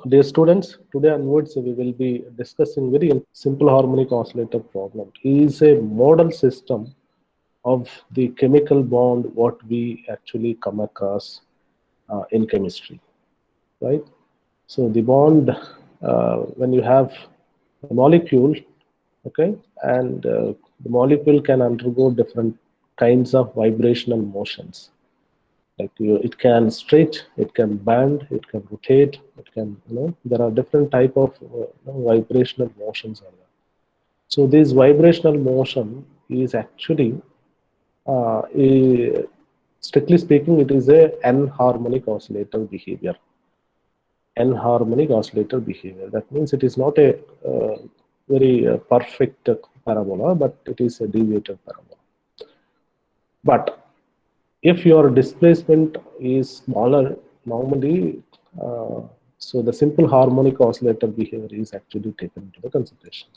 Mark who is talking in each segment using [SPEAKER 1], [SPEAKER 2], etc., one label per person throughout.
[SPEAKER 1] Dear students, today onwards we will be discussing very simple harmonic oscillator problem. It is a model system of the chemical bond what we actually come across in chemistry, right? So the bond, when you have a molecule, okay, and the molecule can undergo different kinds of vibrational motions. Like it can stretch, it can bend, it can rotate, it can, there are different type of vibrational motions are there. So this vibrational motion is actually, strictly speaking, it is a n-harmonic oscillator behavior. N-harmonic oscillator behavior. That means it is not a very perfect parabola, but it is a deviated parabola. But if your displacement is smaller, normally, uh, so the simple harmonic oscillator behavior is actually taken into the consideration.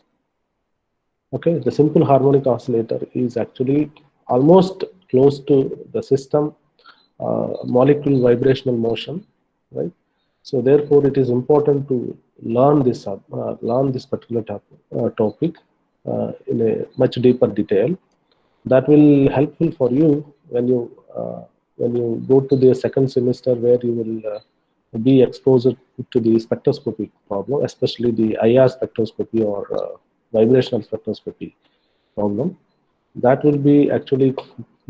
[SPEAKER 1] Okay, the simple harmonic oscillator is actually almost close to the system molecule vibrational motion, right? So therefore, it is important to learn this particular topic in a much deeper detail. That will helpful for you when you go to the second semester, where you will be exposed to the spectroscopy problem, especially the IR spectroscopy or vibrational spectroscopy problem. That will be actually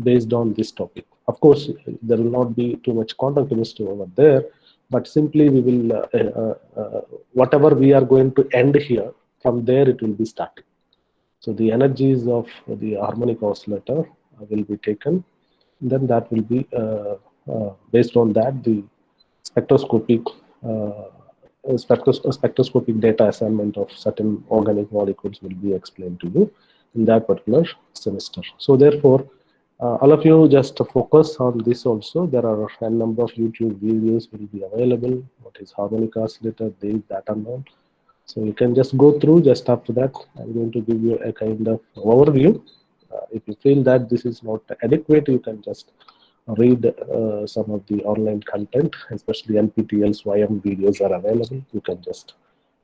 [SPEAKER 1] based on this topic. Of course, there will not be too much quantum chemistry over there, but simply we will whatever we are going to end here, from there it will be starting. So the energies of the harmonic oscillator will be taken. Then that will be based on that, the spectroscopic spectroscopic data assignment of certain organic molecules will be explained to you in that particular semester. So therefore, all of you just focus on this also. There are a number of YouTube videos will be available. What is harmonic oscillator, this, that, and all. So you can just go through. Just after that, I'm going to give you a kind of overview. If you feel that this is not adequate, you can just read some of the online content, especially NPTEL's YM videos are available. You can just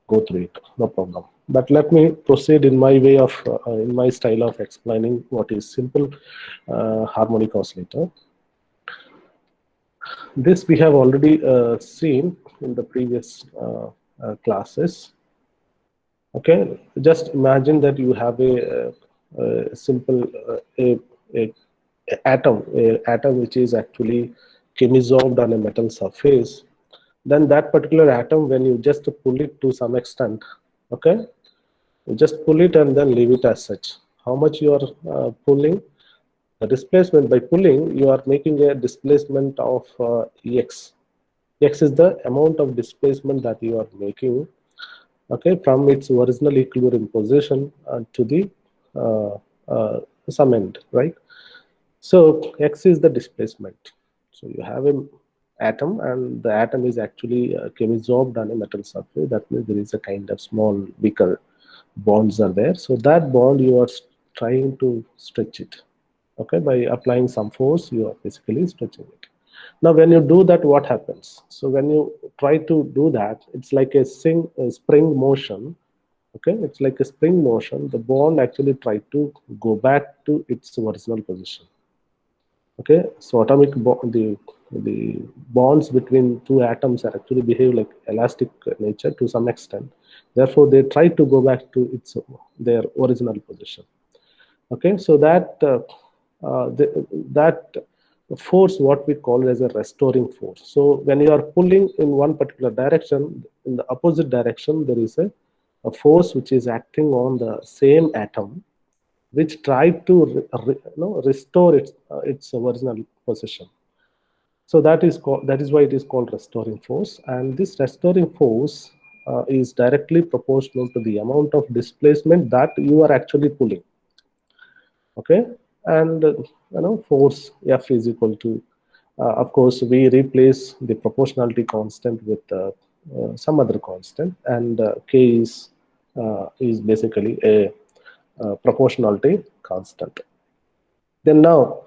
[SPEAKER 1] go through it, no problem. But let me proceed in my way of, in my style of explaining what is simple harmonic oscillator. This we have already seen in the previous classes. Okay, just imagine that you have a simple a atom which is actually chemisorphed on a metal surface. Then that particular atom, when you just pull it to some extent, okay, you just pull it and then leave it as such. How much you are pulling? The displacement, by pulling, you are making a displacement of x. X is the amount of displacement that you are making, okay, from its original equilibrium position to the uh, some end, right? So x is the displacement. So you have an atom, and the atom is actually chemisorphed on a metal surface. That means there is a kind of small weaker bonds are there. So that bond you are trying to stretch it. Okay, by applying some force, you are basically stretching it. Now, when you do that, what happens? So when you try to do that, it's like a spring motion. Okay, it's like a spring motion. The bond actually try to go back to its original position. Okay, so the bonds between two atoms are actually behave like elastic nature to some extent. Therefore, they try to go back to their original position. Okay, so that force, what we call as a restoring force. So when you are pulling in one particular direction, in the opposite direction there is a force which is acting on the same atom, which tried to restore its original position. So that is why it is called restoring force, and this restoring force is directly proportional to the amount of displacement that you are actually pulling. Okay, and force F is equal to, of course, we replace the proportionality constant with some other constant, and K is basically a proportionality constant. Then now,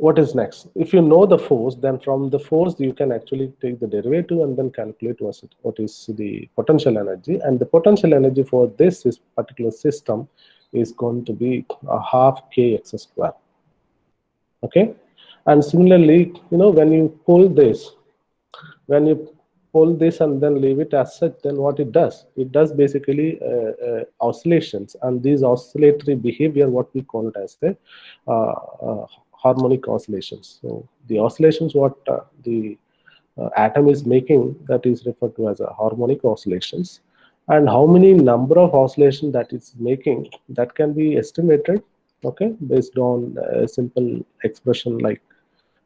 [SPEAKER 1] what is next? If you know the force, then from the force you can actually take the derivative and then calculate what is the potential energy. And the potential energy for this particular system is going to be a half kx square. Okay, and similarly, when you pull this, and then leave it as such, then what it does basically oscillations, and these oscillatory behavior, what we call it as the harmonic oscillations. So the oscillations what the atom is making, that is referred to as a harmonic oscillations. And how many number of oscillations that it's making, that can be estimated, okay, based on a simple expression like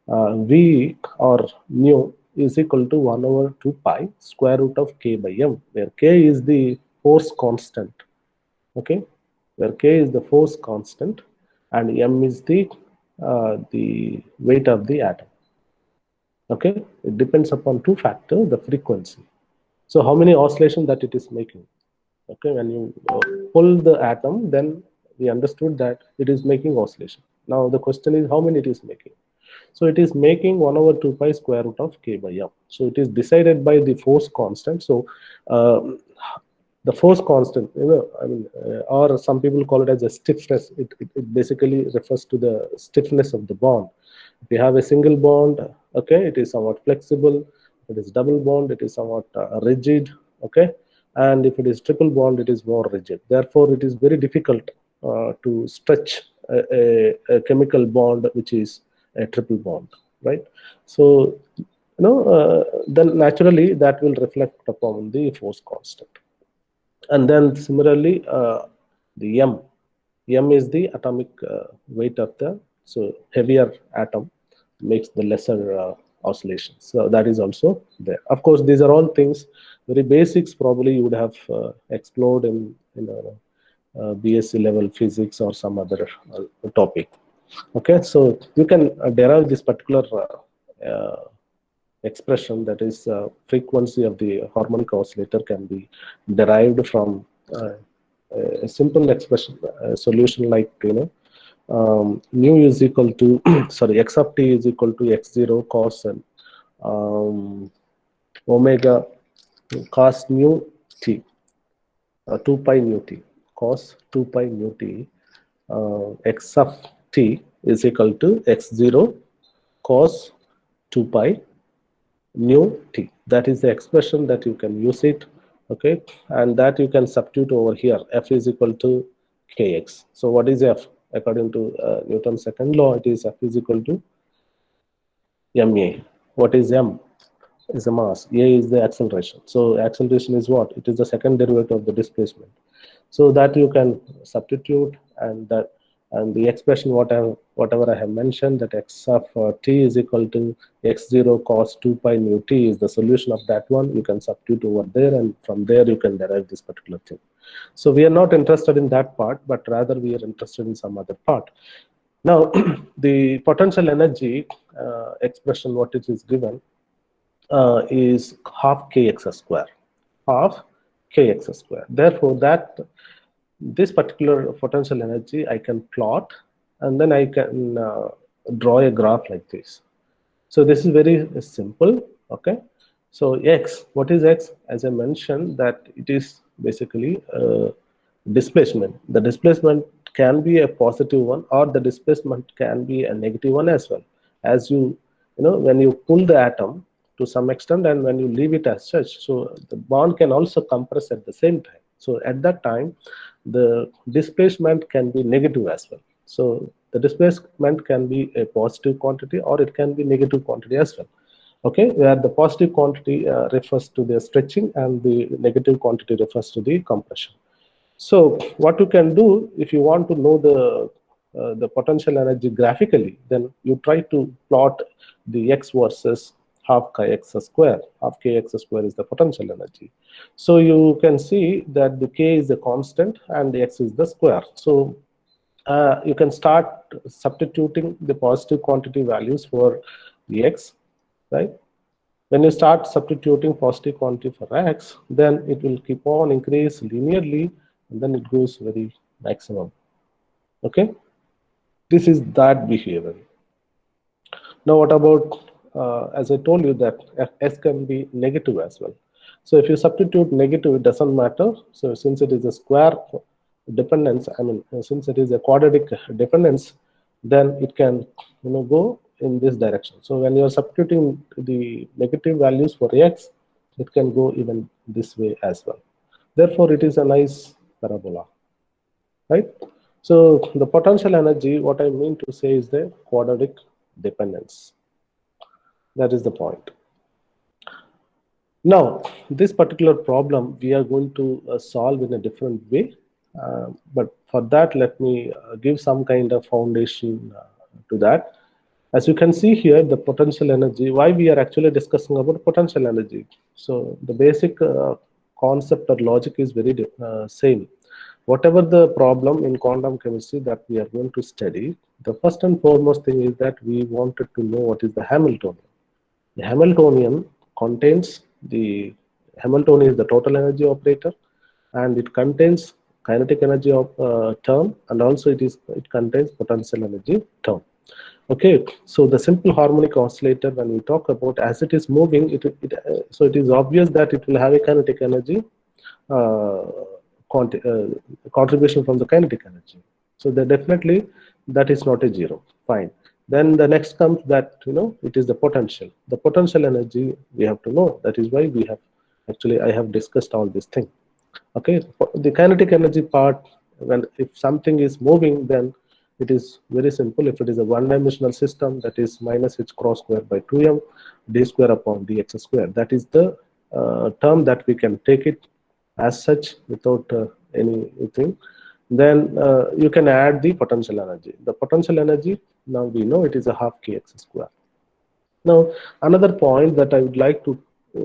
[SPEAKER 1] V or mu is equal to 1 over 2 pi square root of k by m, where k is the force constant, okay, where k is the force constant and m is the weight of the atom. Okay, it depends upon two factors, the frequency. So how many oscillations that it is making. Okay, when you pull the atom, then we understood that it is making oscillation. Now the question is how many it is making. So it is making 1 over 2 pi square root of k by m. So it is decided by the force constant. So the force constant, or some people call it as a stiffness. It basically refers to the stiffness of the bond. If you have a single bond, okay, it is somewhat flexible. If it is double bond, it is somewhat rigid, okay. And if it is triple bond, it is more rigid. Therefore, it is very difficult to stretch a chemical bond which is a triple bond, right? So, then naturally that will reflect upon the force constant. And then similarly, the m is the atomic weight of the, so heavier atom makes the lesser oscillations. So that is also there. Of course, these are all things, very basics, probably you would have explored in BSc level physics or some other topic. Okay, so you can derive this particular expression, that is frequency of the harmonic oscillator can be derived from a simple expression, solution like, mu is equal to sorry, x of t is equal to x0 cos and omega cos mu t, 2 pi mu t, cos 2 pi mu t, x of t is equal to x0 cos 2 pi mu t. That is the expression that you can use it, okay, and that you can substitute over here. F is equal to kx. So what is F? According to Newton's second law, it is F is equal to ma. What is m? Is the mass. A is the acceleration. So acceleration is what? It is the second derivative of the displacement. So that you can substitute, and the expression whatever I have mentioned, that x of t is equal to x0 cos 2 pi mu t is the solution of that one. You can substitute over there, and from there you can derive this particular thing. So we are not interested in that part, but rather we are interested in some other part. Now, the potential energy expression, what it is given, is half kx square, half kx square. Therefore, this particular potential energy I can plot, and then I can draw a graph like this. So this is very simple, okay. So x, what is x? As I mentioned, that it is basically displacement. The displacement can be a positive one, or the displacement can be a negative one as well. As when you pull the atom to some extent, and when you leave it as such, so the bond can also compress at the same time. So at that time, the displacement can be negative as well. So the displacement can be a positive quantity, or it can be negative quantity as well. Okay, where the positive quantity refers to the stretching, and the negative quantity refers to the compression. So what you can do, if you want to know the potential energy graphically, then you try to plot the x versus half kx square. Half kx square is the potential energy. So you can see that the k is the constant and the x is the square. So you can start substituting the positive quantity values for the x, right? When you start substituting positive quantity for x, then it will keep on increase linearly, and then it goes very maximum. Okay, this is that behavior. Now, what about, as I told you, that S can be negative as well. So if you substitute negative, it doesn't matter. So since it is a square dependence, I mean, since it is a quadratic dependence, then it can, go in this direction. So when you are substituting the negative values for X, it can go even this way as well. Therefore, it is a nice parabola, right? So the potential energy, what I mean to say is the quadratic dependence. That is the point. Now, this particular problem we are going to solve in a different way. But for that, let me give some kind of foundation to that. As you can see here, the potential energy, why we are actually discussing about potential energy. So the basic concept or logic is very same. Whatever the problem in quantum chemistry that we are going to study, the first and foremost thing is that we wanted to know what is the Hamiltonian. The Hamiltonian contains the Hamiltonian is the total energy operator, and it contains kinetic energy of term, and also it contains potential energy term. Okay, so the simple harmonic oscillator, when we talk about, as it is moving, so it is obvious that it will have a kinetic energy uh, contribution from the kinetic energy. So that definitely that is not a zero. Fine. Then the next comes that it is the potential. The potential energy we have to know. That is why we have actually I have discussed all these things. Okay, the kinetic energy part, when if something is moving, then it is very simple. If it is a one-dimensional system, that is minus h cross square by 2m d square upon dx square. That is the term that we can take it as such without anything. Then you can add the potential energy. The potential energy, now we know it is a half kx square. Now, another point that I would like to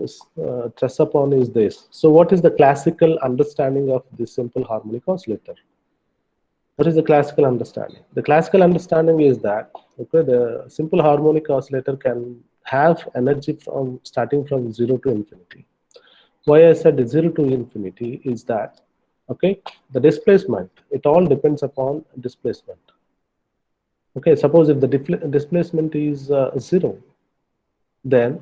[SPEAKER 1] stress upon is this. So what is the classical understanding of this simple harmonic oscillator? What is the classical understanding? The classical understanding is that, okay, the simple harmonic oscillator can have energy from starting from 0 to infinity. Why I said 0 to infinity is that, okay, the displacement, it all depends upon displacement. Okay, suppose if the displacement is 0, then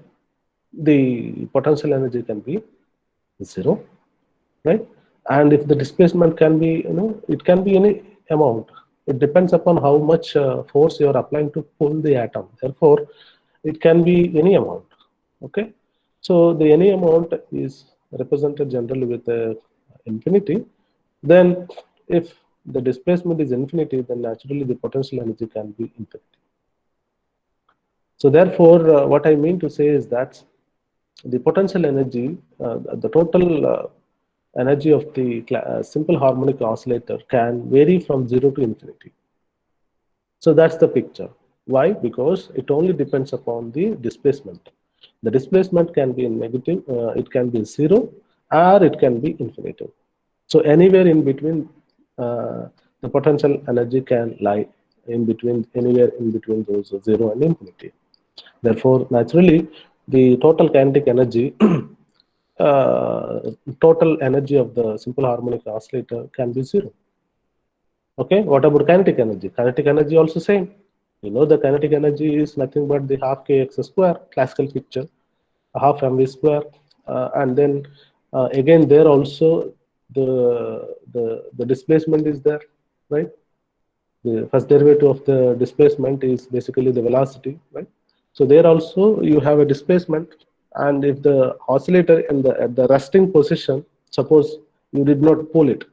[SPEAKER 1] the potential energy can be 0, right? And if the displacement can be, it can be any amount. It depends upon how much force you are applying to pull the atom. Therefore, it can be any amount. Okay, so the any amount is represented generally with infinity. Then, if the displacement is infinity, then naturally the potential energy can be infinity. So therefore, what I mean to say is that the potential energy, the total energy of the simple harmonic oscillator can vary from 0 to infinity. So that's the picture. Why? Because it only depends upon the displacement. The displacement can be negative, it can be 0, or it can be infinitive. So anywhere in between, the potential energy can lie in between, anywhere in between those 0 and infinity. Therefore, naturally, the total kinetic energy, total energy of the simple harmonic oscillator can be 0. Okay, what about kinetic energy? Kinetic energy also same. The kinetic energy is nothing but the half kx square, classical picture, half mv square, and then again there also the displacement is there, right? The first derivative of the displacement is basically the velocity, right? So there also you have a displacement, and if the oscillator at the resting position, suppose you did not pull it,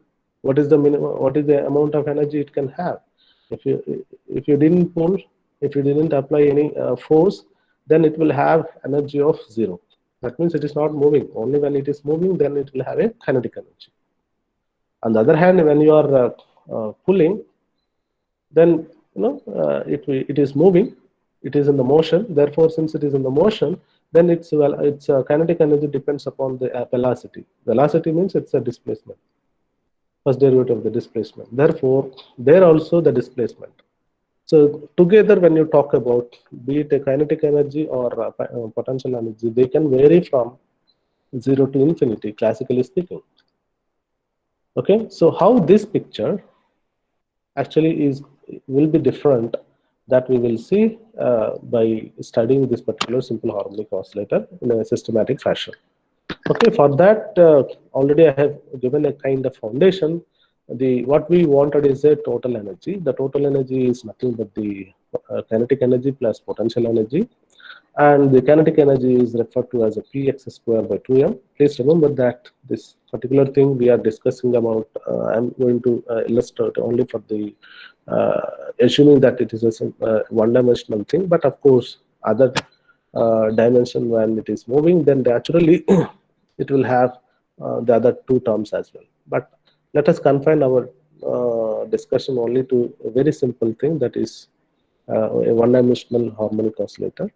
[SPEAKER 1] what is the minimum? What is the amount of energy it can have? If you didn't pull, if you didn't apply any force, then it will have energy of 0. That means it is not moving. Only when it is moving, then it will have a kinetic energy. On the other hand, when you are pulling, then it is moving, it is in the motion. Therefore, since it is in the motion, then its kinetic energy depends upon the velocity. Velocity means it's a displacement, first derivative of the displacement. Therefore, there also the displacement. So together, when you talk about be it a kinetic energy or potential energy, they can vary from 0 to infinity, classically speaking. Okay, so how this picture actually will be different that we will see by studying this particular simple harmonic oscillator in a systematic fashion. Okay, for that, already I have given a kind of foundation. What we wanted is a total energy. The total energy is nothing but the kinetic energy plus potential energy, and the kinetic energy is referred to as a px square by 2m. Please remember that this particular thing we are discussing about, I'm going to illustrate only for the assuming that it is a one-dimensional thing, but of course other dimension when it is moving, then naturally it will have the other two terms as well. But let us confine our discussion only to a very simple thing, that is a one-dimensional harmonic oscillator.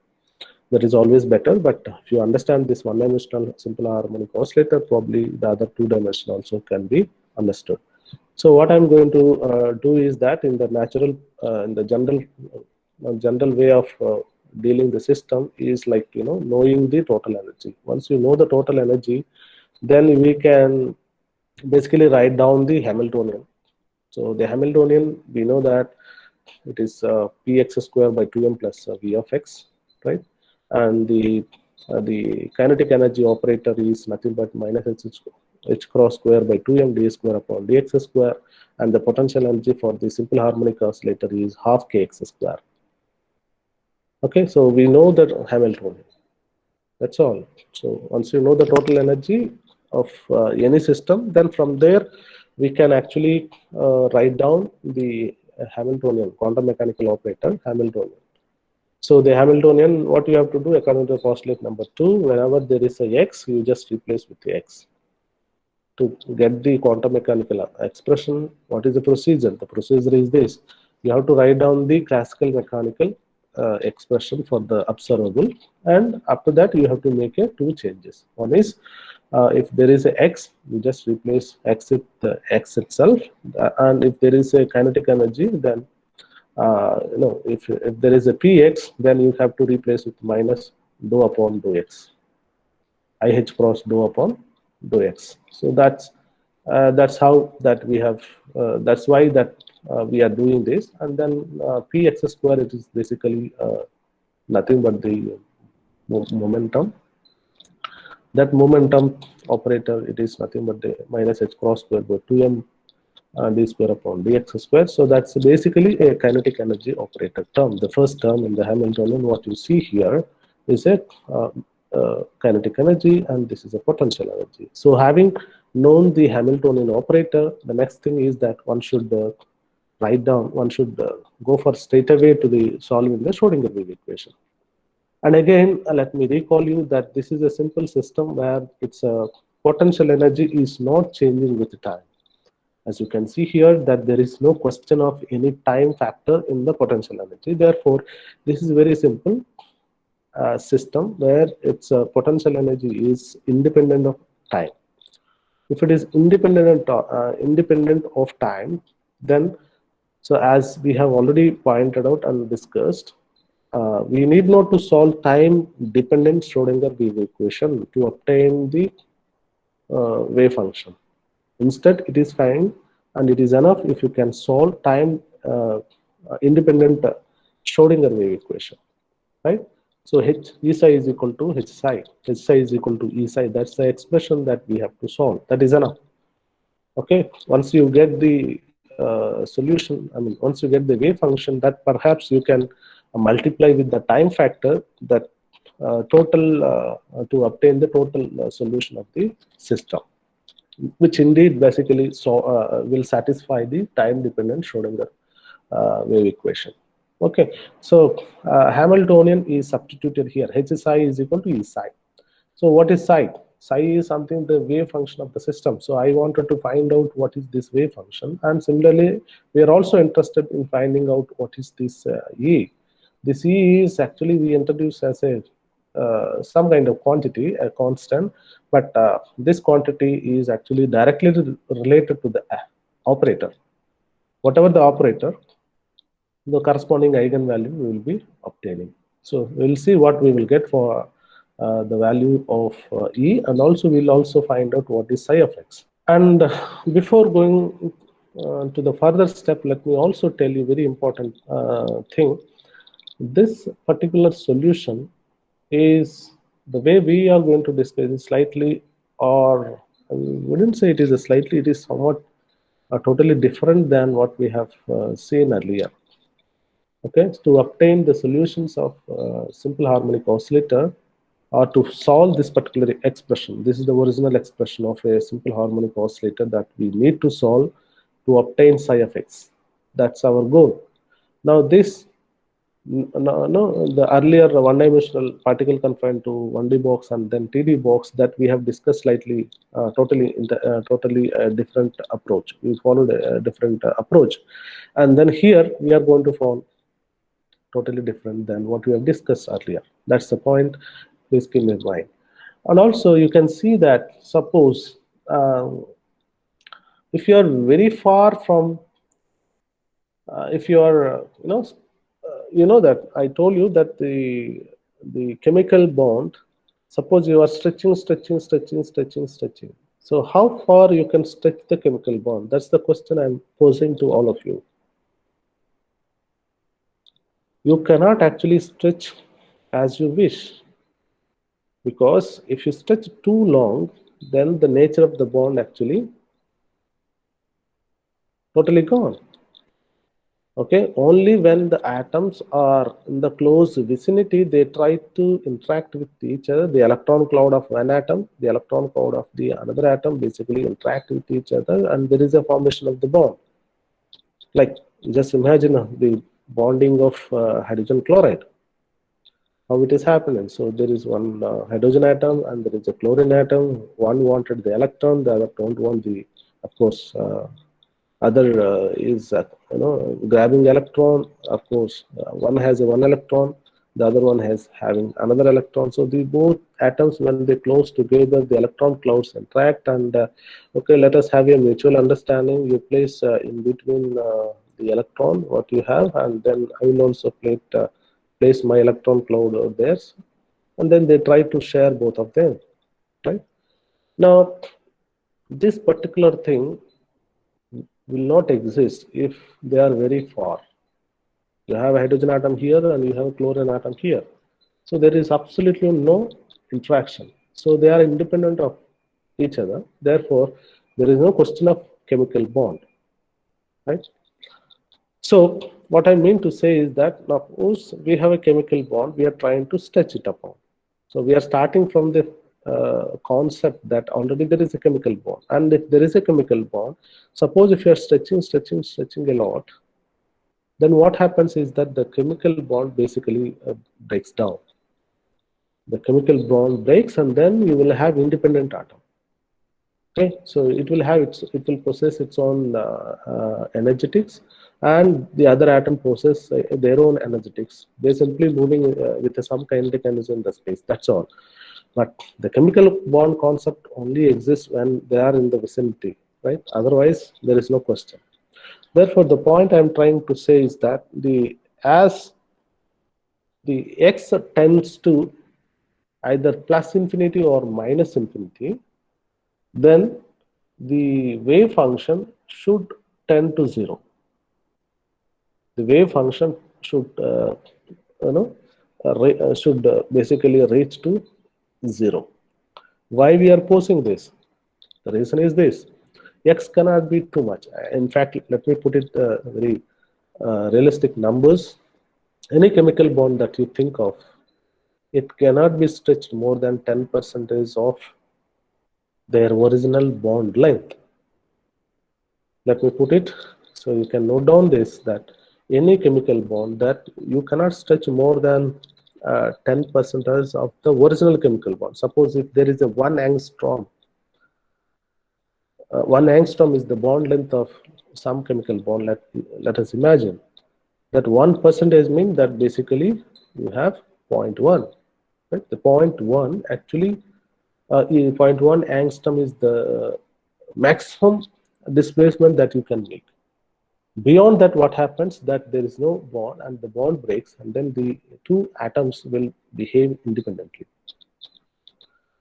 [SPEAKER 1] That is always better, but if you understand this one-dimensional simple harmonic oscillator, probably the other two dimension also can be understood. So what I'm going to do is that in the natural, in the general way of dealing the system is like, knowing the total energy. Once you know the total energy, then we can basically write down the Hamiltonian. So the Hamiltonian, we know that it is px square by 2m plus v of x, right? And the kinetic energy operator is nothing but minus h cross square by 2m d square upon dx square, and the potential energy for the simple harmonic oscillator is half kx square. Okay, so we know that Hamiltonian. That's all. So once you know the total energy of any system, then from there we can actually write down the Hamiltonian, quantum mechanical operator Hamiltonian. So the Hamiltonian, what you have to do according to postulate number 2, whenever there is a x, you just replace with the x. To get the quantum mechanical expression, what is the procedure? The procedure is this: you have to write down the classical mechanical expression for the observable, and after that you have to make two changes. One is if there is a x, you just replace x with the x itself, and if there is a kinetic energy, then if there is a px, then you have to replace with minus dou upon dou x, ih cross dou upon dou x. So that's how that we have. That's why that we are doing this, and then px square, it is basically nothing but the momentum. That momentum operator, it is nothing but the minus h cross square by 2m d square upon dx square. So that's basically a kinetic energy operator term. The first term in the Hamiltonian, what you see here is a kinetic energy, and this is a potential energy. So having known the Hamiltonian operator, the next thing is that one should write down, one should go for straight away to the solving the Schrodinger wave equation. And again, let me recall you that this is a simple system where its potential energy is not changing with time. As you can see here, that there is no question of any time factor in the potential energy. Therefore, this is very simple system where its potential energy is independent of time. If it is independent of time, then, so as we have already pointed out and discussed, we need not to solve time-dependent Schrodinger wave equation to obtain the wave function. Instead, it is fine and it is enough if you can solve time-independent Schrodinger wave equation, right? So h E psi is equal to h psi. H psi is equal to E psi. That's the expression that we have to solve. That is enough. Okay. Once you get the solution, once you get the wave function, that perhaps you can multiply with the time factor, that total to obtain the total solution of the system, which indeed basically will satisfy the time-dependent Schrodinger wave equation. Okay, so Hamiltonian is substituted here. H psi is equal to E psi. So what is psi? Psi is something, the wave function of the system. So I wanted to find out what is this wave function, and similarly, we are also interested in finding out what is this E. This E is actually we introduce as a some kind of quantity, a constant, but this quantity is actually directly related to the operator. Whatever the operator, the corresponding eigenvalue we will be obtaining. So we will see what we will get for the value of E, and also we will also find out what is psi of x. And before going to the further step, let me also tell you very important thing. This particular solution is the way we are going to discuss is slightly, or I wouldn't say it is a slightly, it is somewhat totally different than what we have seen earlier. Okay, to obtain the solutions of simple harmonic oscillator, or to solve this particular expression, this is the original expression of a simple harmonic oscillator that we need to solve to obtain psi of x. That's our goal. Now this, no, the earlier one-dimensional particle confined to 1D box and then 2D box that we have discussed slightly, totally a different approach. We followed a different approach, and then here we are going to follow totally different than what we have discussed earlier. That's the point. Please keep in mind. And also, you can see that suppose if you are very far from, if you are, you know that I told you that the chemical bond. Suppose you are stretching. So how far you can stretch the chemical bond? That's the question I'm posing to all of you. You cannot actually stretch as you wish, because if you stretch too long, then the nature of the bond actually totally gone. Okay, only when the atoms are in the close vicinity, they try to interact with each other. The electron cloud of one atom, the electron cloud of the another atom basically interact with each other, and there is a formation of the bond. Like, just imagine the bonding of hydrogen chloride, how it is happening. So there is one hydrogen atom and there is a chlorine atom. One wanted the electron, the other don't want the, of course, other is grabbing electron. Of course, one has a one electron, the other one has having another electron. So the both atoms, when they close together, the electron clouds interact, and okay, let us have a mutual understanding. You place in between the electron what you have, and then I will also place my electron cloud over there, and then they try to share both of them, right? Now this particular thing will not exist if they are very far. You have a hydrogen atom here and you have a chlorine atom here. So there is absolutely no interaction. So they are independent of each other. Therefore, there is no question of chemical bond, right? So what I mean to say is that now suppose we have a chemical bond, we are trying to stretch it upon. So we are starting from the concept that already there is a chemical bond, and if there is a chemical bond, suppose if you are stretching a lot, then what happens is that the chemical bond basically breaks down. The chemical bond breaks, and then you will have independent atom. Okay, so it will possess its own energetics, and the other atom possess their own energetics. They're simply moving with some kinetic energy in the space. That's all. But the chemical bond concept only exists when they are in the vicinity, right? Otherwise, there is no question. Therefore, the point I'm trying to say is that as the x tends to either plus infinity or minus infinity, then the wave function should tend to 0. The wave function should basically reach to 0. Why we are posing this? The reason is this: x cannot be too much. In fact, let me put it very realistic numbers. Any chemical bond that you think of, it cannot be stretched more than 10% of their original bond length. Let me put it so you can note down this, that any chemical bond that you cannot stretch more than 10% of the original chemical bond. Suppose if there is a 1 angstrom, 1 angstrom is the bond length of some chemical bond. Let us imagine that 1% means that basically you have 0.1. Right? The 0.1 actually, 0.1 angstrom is the maximum displacement that you can make. Beyond that, what happens that there is no bond and the bond breaks, and then the two atoms will behave independently.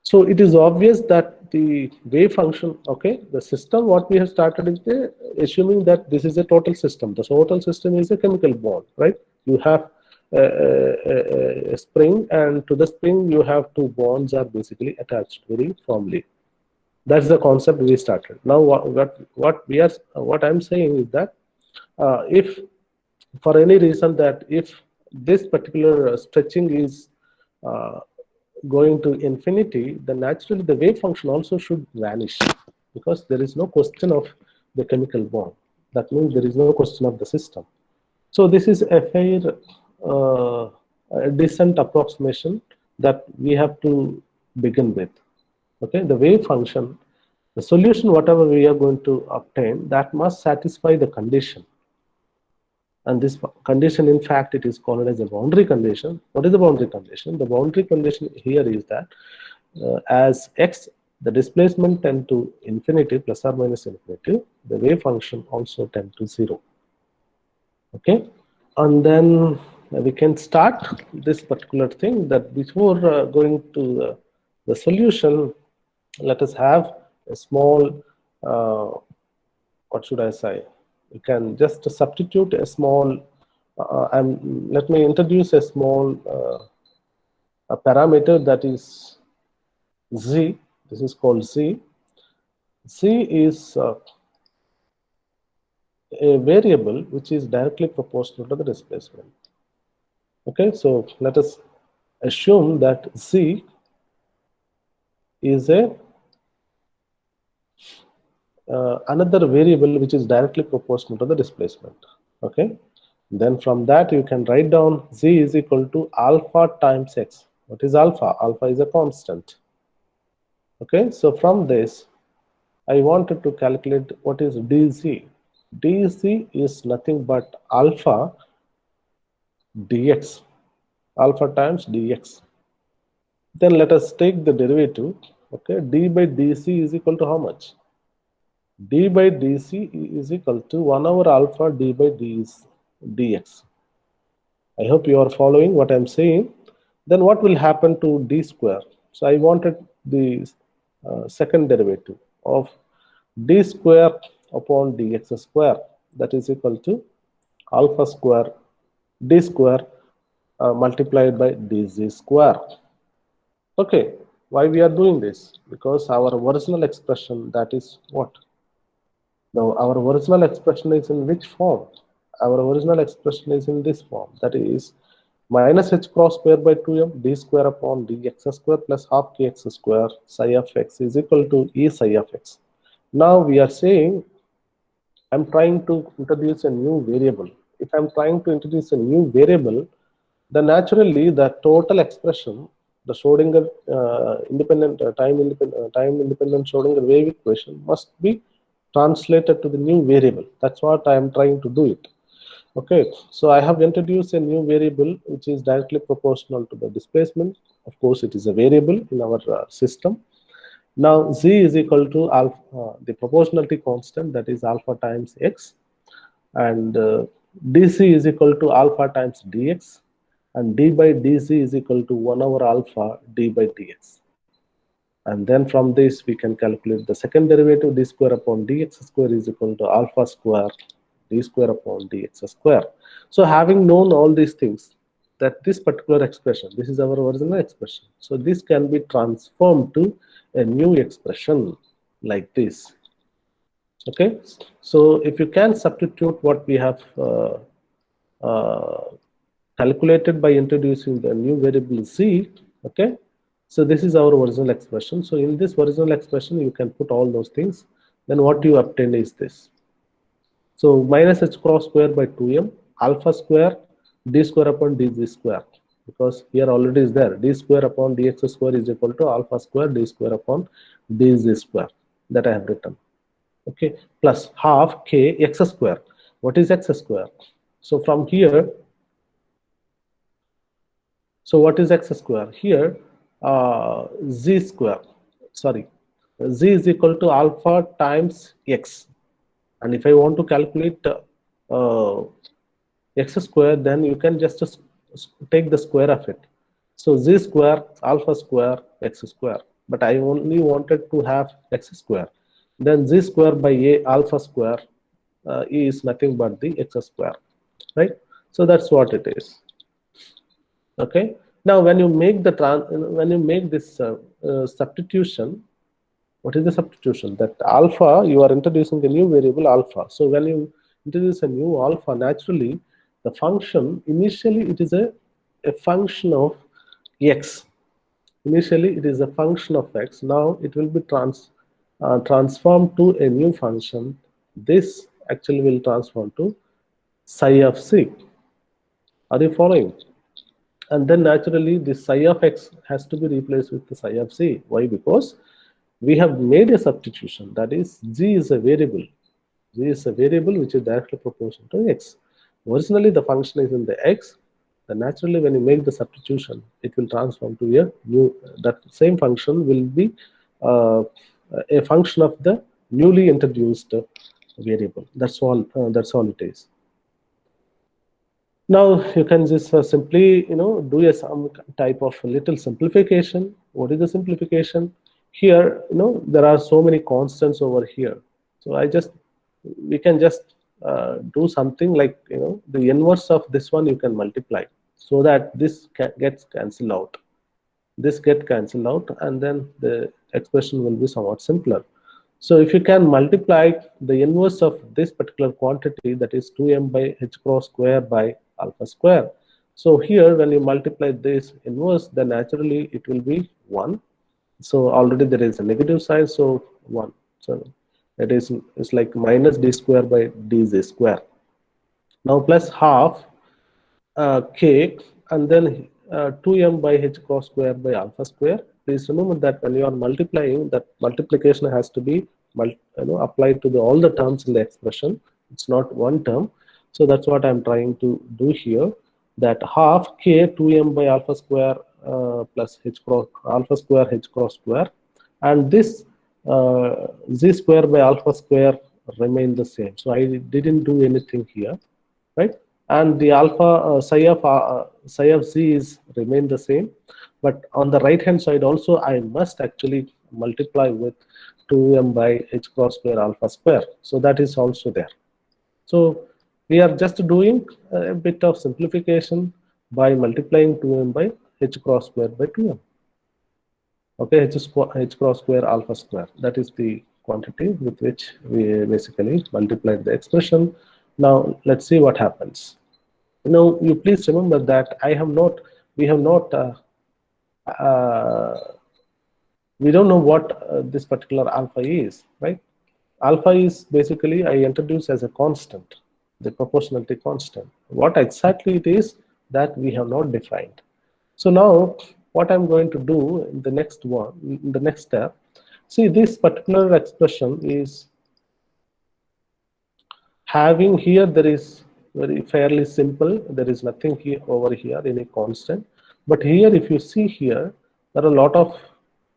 [SPEAKER 1] So it is obvious that the wave function, okay, the system what we have started is assuming that this is a total system. The total system is a chemical bond, right? You have a spring, and to the spring you have two bonds are basically attached very firmly. That's the concept we started. Now what I'm saying is that if for any reason that if this particular stretching is uh, going to infinity, then naturally the wave function also should vanish, because there is no question of the chemical bond. That means there is no question of the system. So this is a fair, a decent approximation that we have to begin with. Okay, the wave function, the solution, whatever we are going to obtain, that must satisfy the condition. And this condition, in fact, it is called as a boundary condition. What is the boundary condition? The boundary condition here is that as x, the displacement tend to infinity, plus or minus infinity, the wave function also tend to 0. Okay, and then we can start this particular thing. That before going to the solution, let us have a small, what should I say, you can just substitute a small, and let me introduce a small a parameter, that is z. This is called z. Z is a variable which is directly proportional to the displacement. Okay, so let us assume that z is a another variable which is directly proportional to the displacement. Okay, then from that you can write down z is equal to alpha times x. What is alpha? Alpha is a constant. Okay, so from this I wanted to calculate what is dz. dz is nothing but alpha dx, alpha times dx. Then let us take the derivative. Okay, d by dc is equal to how much? D by dc is equal to 1 over alpha d by dx. I hope you are following what I'm saying. Then what will happen to d square? So I wanted the second derivative of d square upon dx square, that is equal to alpha square d square multiplied by dz square. Okay, why we are doing this? Because our original expression, that is what? Now, our original expression is in which form? Our original expression is in this form, that is minus h cross square by 2m d square upon dx square plus half kx square psi of x is equal to e psi of x. Now we are saying I'm trying to introduce a new variable. If I'm trying to introduce a new variable, then naturally the total expression, the Schrodinger time independent Schrodinger wave equation must be translated to the new variable. That's what I am trying to do it. Okay, so I have introduced a new variable which is directly proportional to the displacement. Of course, it is a variable in our system. Now z is equal to alpha, the proportionality constant, that is alpha times x, and dc is equal to alpha times dx, and d by dz is equal to 1 over alpha d by dx. And then from this we can calculate the second derivative, d square upon dx square is equal to alpha square d square upon dx square. So having known all these things, that this particular expression, this is our original expression, so this can be transformed to a new expression like this. Okay, so if you can substitute what we have calculated by introducing the new variable z, okay, so this is our original expression. So in this original expression you can put all those things, then what you obtain is this. So minus h cross square by 2m alpha square d square upon dz square, because here already is there, d square upon dx square is equal to alpha square d square upon dz square, that I have written. Okay, plus half k x square. What is x square? So from here, so what is x square? Here z square, sorry, z is equal to alpha times x, and if I want to calculate x square, then you can just take the square of it. So z square alpha square x square, but I only wanted to have x square. Then z square by a alpha square is nothing but the x square, right? So that's what it is. Okay. Now, when you make the this substitution, what is the substitution? That alpha, you are introducing a new variable alpha. So when you introduce a new alpha, naturally, the function initially it is a function of x. Initially, it is a function of x. Now it will be transformed to a new function. This actually will transform to psi of c. Are you following? And then naturally this psi of x has to be replaced with the psi of c. Why? Because we have made a substitution, that is g is a variable. G is a variable which is directly proportional to x. Originally the function is in the x, then naturally when you make the substitution it will transform to a new, that same function will be uh, a function of the newly introduced variable. That's all it is. Now you can just simply do some type of little simplification. What is the simplification? Here there are so many constants over here. So we can just do something like the inverse of this one you can multiply, so that this gets cancelled out. This get cancelled out, and then the expression will be somewhat simpler. So if you can multiply the inverse of this particular quantity, that is 2m by h cross square by alpha square. So here when you multiply this inverse, then naturally it will be 1. So already there is a negative sign, so 1. So that is, it's like minus d square by dz square. Now plus half k, and then 2m by h cross square by alpha square. Please remember that when you are multiplying, that multiplication has to be applied to all the terms in the expression. It's not one term. So that's what I'm trying to do here. That half k 2m by alpha square plus h cross alpha square h cross square, and this z square by alpha square remain the same. So I didn't do anything here, right? And the alpha psi of z is remain the same, but on the right hand side also I must actually multiply with 2m by h cross square alpha square. So that is also there. So we are just doing a bit of simplification by multiplying 2m by h cross square by 2m. Okay, h cross square alpha square. That is the quantity with which we basically multiplied the expression. Now let's see what happens. You please remember that we have not we don't know what this particular alpha is, right? Alpha is basically I introduce as a constant, the proportionality constant. What exactly it is, that we have not defined. So now what I'm going to do in the next step, see, this particular expression is having here, there is very fairly simple, there is nothing here over here, any constant. But here if you see here, there are a lot of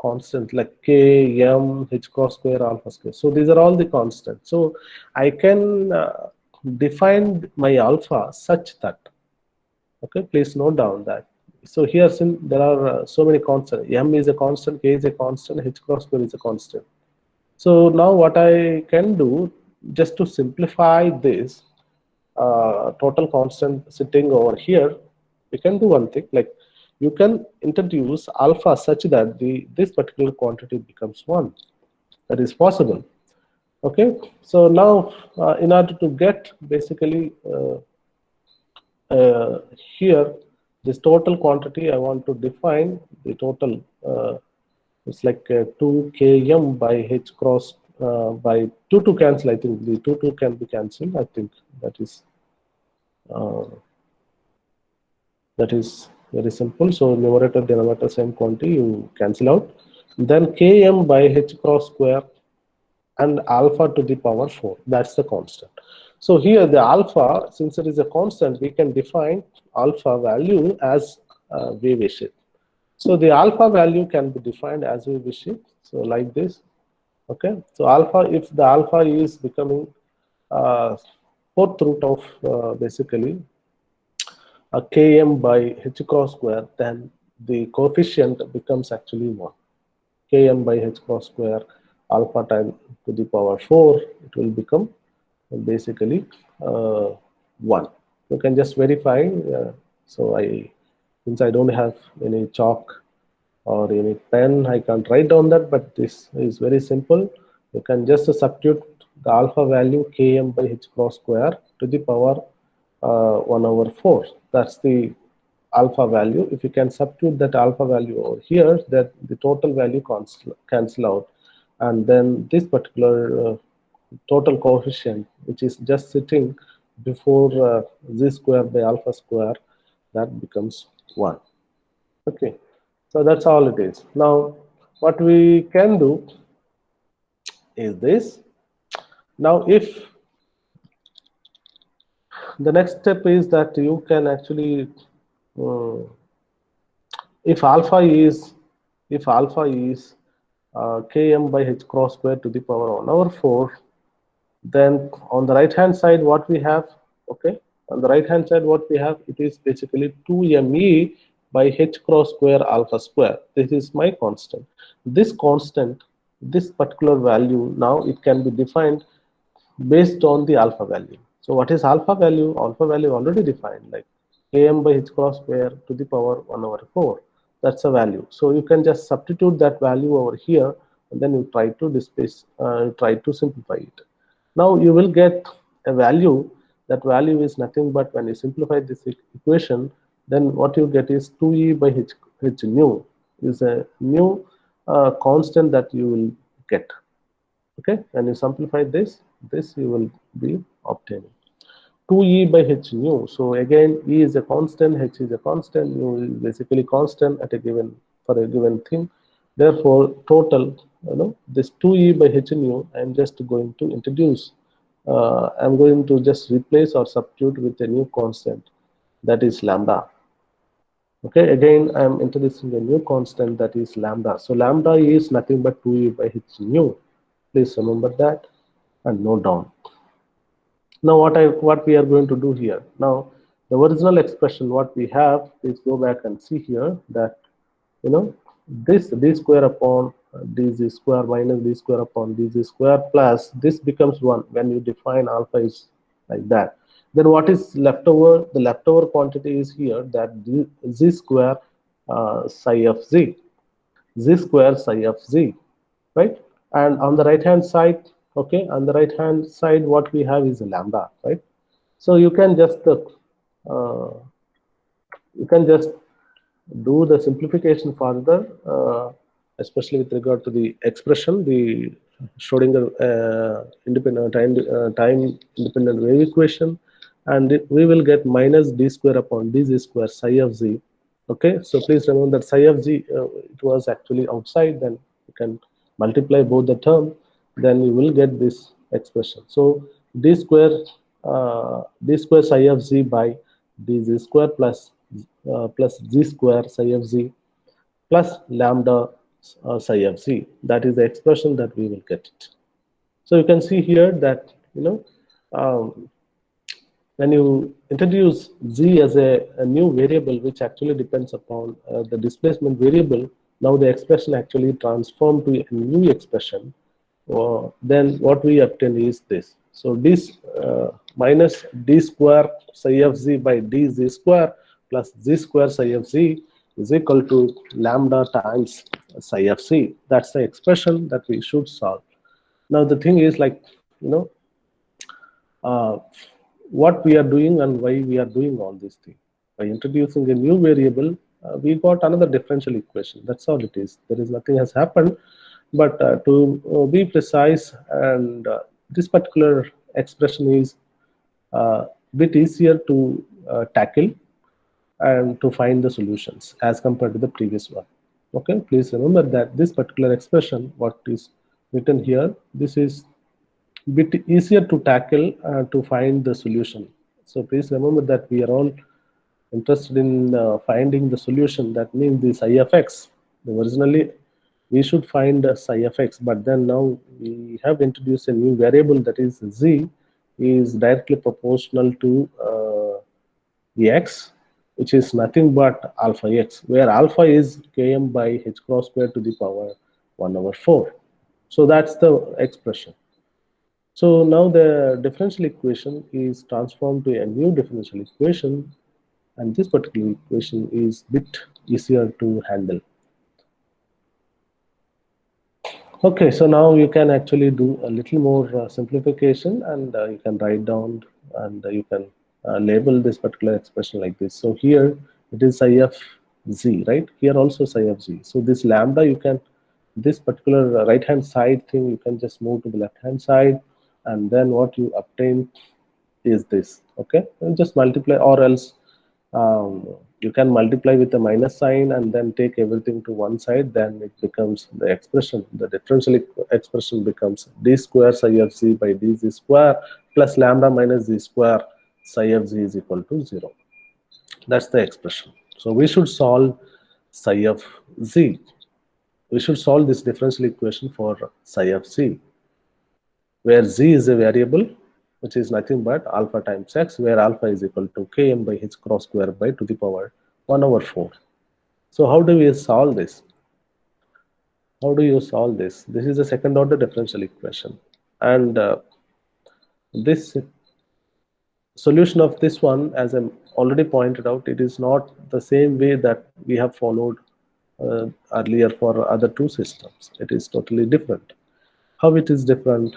[SPEAKER 1] constants like k, m, h cross square, alpha square. So these are all the constants. So I can define my alpha such that, okay, please note down that. So here since there are so many constants, m is a constant, k is a constant, h cross square is a constant. So now what I can do, just to simplify this total constant sitting over here, you can do one thing, like you can introduce alpha such that this particular quantity becomes 1. That is possible. Okay, so now in order to get basically here this total quantity, I want to define the total. It's like 2 km by h cross by 2 to cancel. I think the 2 can be cancelled. I think that is uh, very simple. So numerator denominator same quantity, you cancel out. Then km by h cross square and alpha to the power 4. That's the constant. So here the alpha, since it is a constant, we can define alpha value as we wish it. So the alpha value can be defined as we wish it. So like this. Okay. So alpha, if the alpha is becoming fourth root of basically km by h cross square, then the coefficient becomes actually 1. Km by h cross square alpha time to the power 4, it will become basically 1. You can just verify. So I Since I don't have any chalk or any pen, I can't write down that, but this is very simple. You can just substitute the alpha value km by h cross square to the power 1 over 4. That's the alpha value. If you can substitute that alpha value over here, that the total value cancel out, and then this particular total coefficient, which is just sitting before z square by alpha square, that becomes 1. Okay, so that's all it is. Now what we can do is this. Now if the next step is that you can actually uh, if alpha is km by h cross square to the power 1 over 4, then on the right hand side what we have, okay, on the right hand side what we have, it is basically 2me by h cross square alpha square. This is my constant. This constant, this particular value, now it can be defined based on the alpha value. So what is alpha value? Alpha value already defined, like km by h cross square to the power 1 over 4. That's a value. So you can just substitute that value over here, and then you try to displace, try to simplify it. Now you will get a value. That value is nothing but, when you simplify this equation, then what you get is 2e by h nu is a new constant that you will get. Okay, when you simplify this you will be obtaining 2e by h nu. So again, e is a constant, h is a constant, nu is basically constant at a given, for a given thing. Therefore total, this 2e by h nu, I am just going to introduce, I'm going to just replace or substitute with a new constant, that is lambda. Okay, again I am introducing a new constant, that is lambda. So lambda is nothing but 2e by h nu. Please remember that and note down. Now what we are going to do here, now the original expression what we have, is go back and see here that, this d square upon dz square minus d square upon dz square plus this becomes 1 when you define alpha is like that. Then what is left over? The leftover quantity is here, that z square psi of z square psi of z, right? And on the right hand side, okay, on the right hand side what we have is a lambda, right? So you can just do the simplification further, especially with regard to the expression, the Schrodinger independent time independent wave equation, and we will get minus d square upon dz square psi of z. Okay, so please remember that psi of z, it was actually outside, then you can multiply both the term, then you will get this expression. So d square psi of z by dz square plus z square psi of z plus lambda psi of z. That is the expression that we will get it. So you can see here that, when you introduce z as a new variable, which actually depends upon the displacement variable, now the expression actually transformed to a new expression. Then what we obtain is this. So this minus d square psi of z by dz square plus z square psi of z is equal to lambda times psi of z. That's the expression that we should solve. Now the thing is, like, uh, what we are doing and why we are doing all these things. By introducing a new variable, we got another differential equation. That's all it is. There is nothing has happened. But to be precise, and this particular expression is a bit easier to tackle and to find the solutions as compared to the previous one. Okay, please remember that this particular expression, what is written here, this is bit easier to tackle to find the solution. So please remember that we are all interested in finding the solution. That means the psi of x. Originally, we should find psi of x, but then now we have introduced a new variable, that is z is directly proportional to the x, which is nothing but alpha x, where alpha is km by h cross square to the power 1 over 4. So that's the expression. So now the differential equation is transformed to a new differential equation, and this particular equation is bit easier to handle. Okay, so now you can actually do a little more simplification, and you can write down, and you can label this particular expression like this. So here it is psi of z, right? Here also psi of z. So this lambda, you can, this particular right hand side thing, you can just move to the left hand side, and then what you obtain is this. Okay, and just multiply, or else you can multiply with a minus sign and then take everything to one side. Then it becomes the expression, the differential expression becomes d square psi of z by dz square plus lambda minus z square psi of z is equal to 0. That's the expression. So we should solve psi of z. We should solve this differential equation for psi of z, where z is a variable which is nothing but alpha times x, where alpha is equal to km by h cross square by to the power 1 over 4. So how do we solve this? How do you solve this? This is a second order differential equation, and this solution of this one, as I already pointed out, it is not the same way that we have followed earlier for other two systems. It is totally different. How it is different?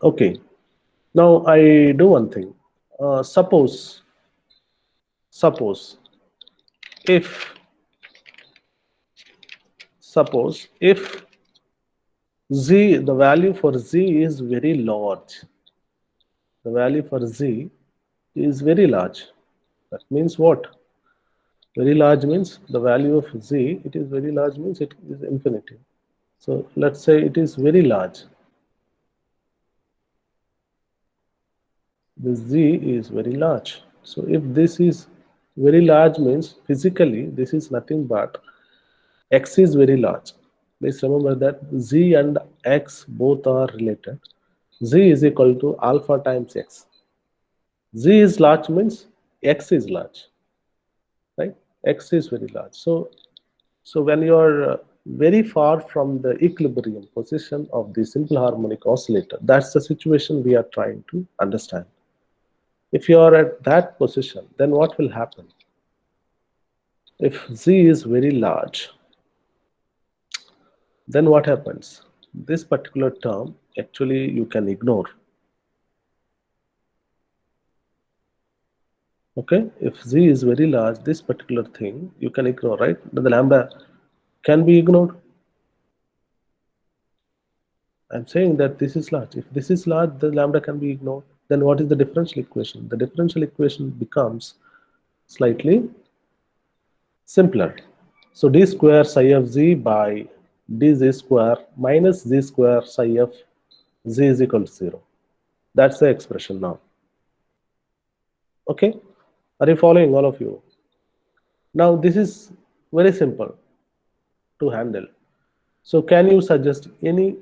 [SPEAKER 1] Okay, now I do one thing. Suppose if if z, the value for z is very large, the value for z is very large. That means what? Very large means the value of z, it is very large means it is infinity. So let's say it is very large. The z is very large. So if this is very large means physically this is nothing but x is very large. Please remember that z and x both are related. Z is equal to alpha times x. Z is large means x is large, right? X is very large. So when you are very far from the equilibrium position of the simple harmonic oscillator, that's the situation we are trying to understand. If you are at that position, then what will happen? If z is very large, then what happens? This particular term actually you can ignore. Okay, if z is very large, this particular thing you can ignore, right? The lambda can be ignored. I'm saying that this is large. If this is large, the lambda can be ignored. Then what is the differential equation? The differential equation becomes slightly simpler. So d square psi of z by dz square minus z square psi of z is equal to 0. That's the expression now. Okay, are you following, all of you? Now this is very simple to handle. So can you suggest any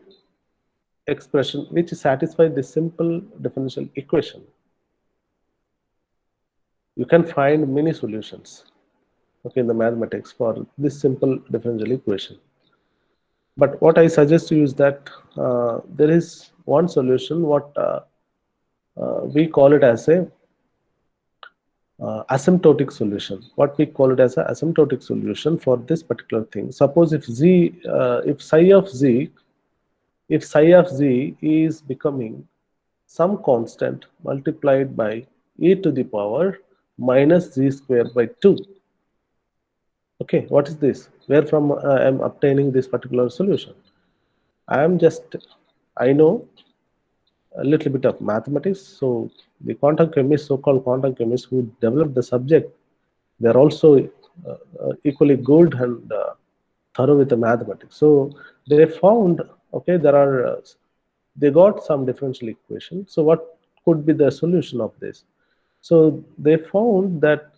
[SPEAKER 1] expression which satisfies this simple differential equation? You can find many solutions, okay, in the mathematics for this simple differential equation. But what I suggest to you is that there is one solution, what we call it as a asymptotic solution. What we call it as an asymptotic solution for this particular thing. Suppose if if psi of z is becoming some constant multiplied by e to the power minus z square by 2. Okay, what is this? Where from I am obtaining this particular solution? I know a little bit of mathematics. So the quantum chemists, so-called quantum chemists who developed the subject, they're also equally good and thorough with the mathematics. So they found, okay, they got some differential equation. So what could be the solution of this? So they found that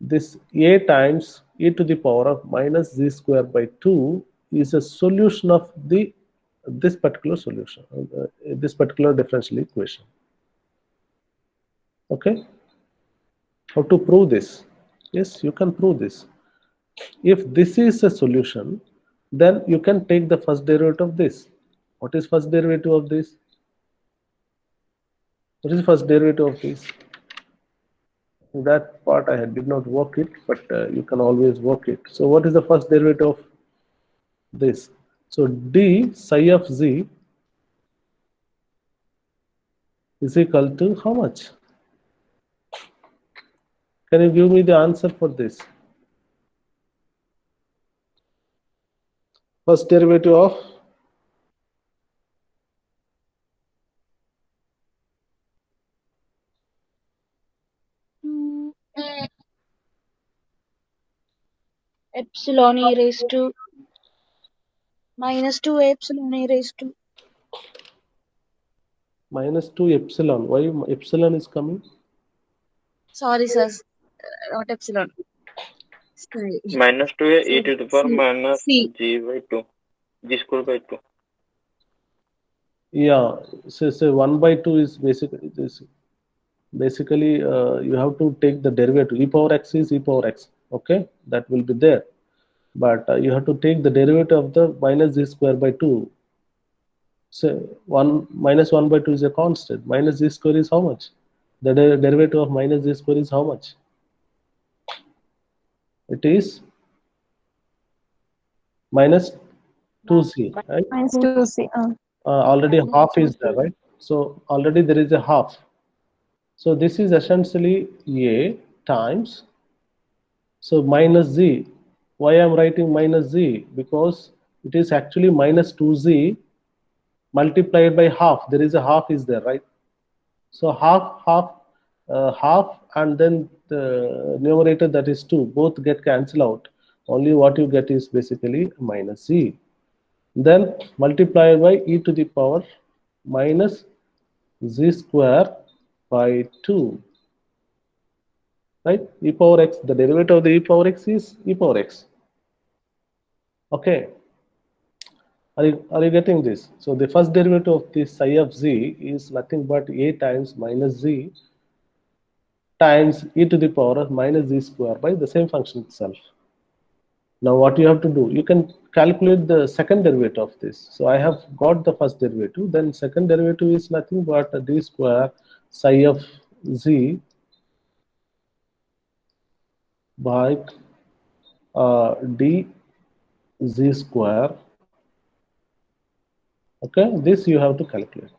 [SPEAKER 1] this a times e to the power of minus z square by 2 is a solution of this particular solution, this particular differential equation. Okay, how to prove this? Yes, you can prove this. If this is a solution, then you can take the first derivative of this. What is first derivative of this? What is first derivative of this? That part I did not work it, but you can always work it. So what is the first derivative of this? So d psi of z is equal to how much? Can you give me the answer for this? First derivative of
[SPEAKER 2] Mm, epsilon e raised to minus 2 epsilon e raised to.
[SPEAKER 1] minus 2 epsilon. Why epsilon is coming?
[SPEAKER 2] Sorry, sir. Not epsilon. Sorry.
[SPEAKER 3] Minus 2 e to the power
[SPEAKER 2] C.
[SPEAKER 3] minus
[SPEAKER 2] C.
[SPEAKER 3] g by 2. G square by 2.
[SPEAKER 1] Yeah, so 1 by 2 is basically this. Basically, you have to take the derivative. E power x is e power x. Okay, that will be there. But you have to take the derivative of the minus z square by 2. So 1 minus 1 by 2 is a constant. Minus z square is how much? The derivative of minus z square is how much? It is minus 2c, right?
[SPEAKER 4] Minus 2c.
[SPEAKER 1] Already
[SPEAKER 2] Minus
[SPEAKER 1] half
[SPEAKER 2] 2
[SPEAKER 1] is there, right? So already there is a half. So this is essentially a times, so minus z. Why I am writing minus z? Because it is actually minus 2z multiplied by half. There is a half is there, right? So half, and then the numerator, that is 2, both get cancelled out. Only what you get is basically minus z. Then multiplied by e to the power minus z square by 2, right? E power x, the derivative of the e power x is e power x. Okay, are you getting this? So the first derivative of this psi of z is nothing but a times minus z times e to the power of minus z square by the same function itself. Now what you have to do, you can calculate the second derivative of this. So I have got the first derivative, then second derivative is nothing but d square psi of z by d z square. Okay, this you have to calculate.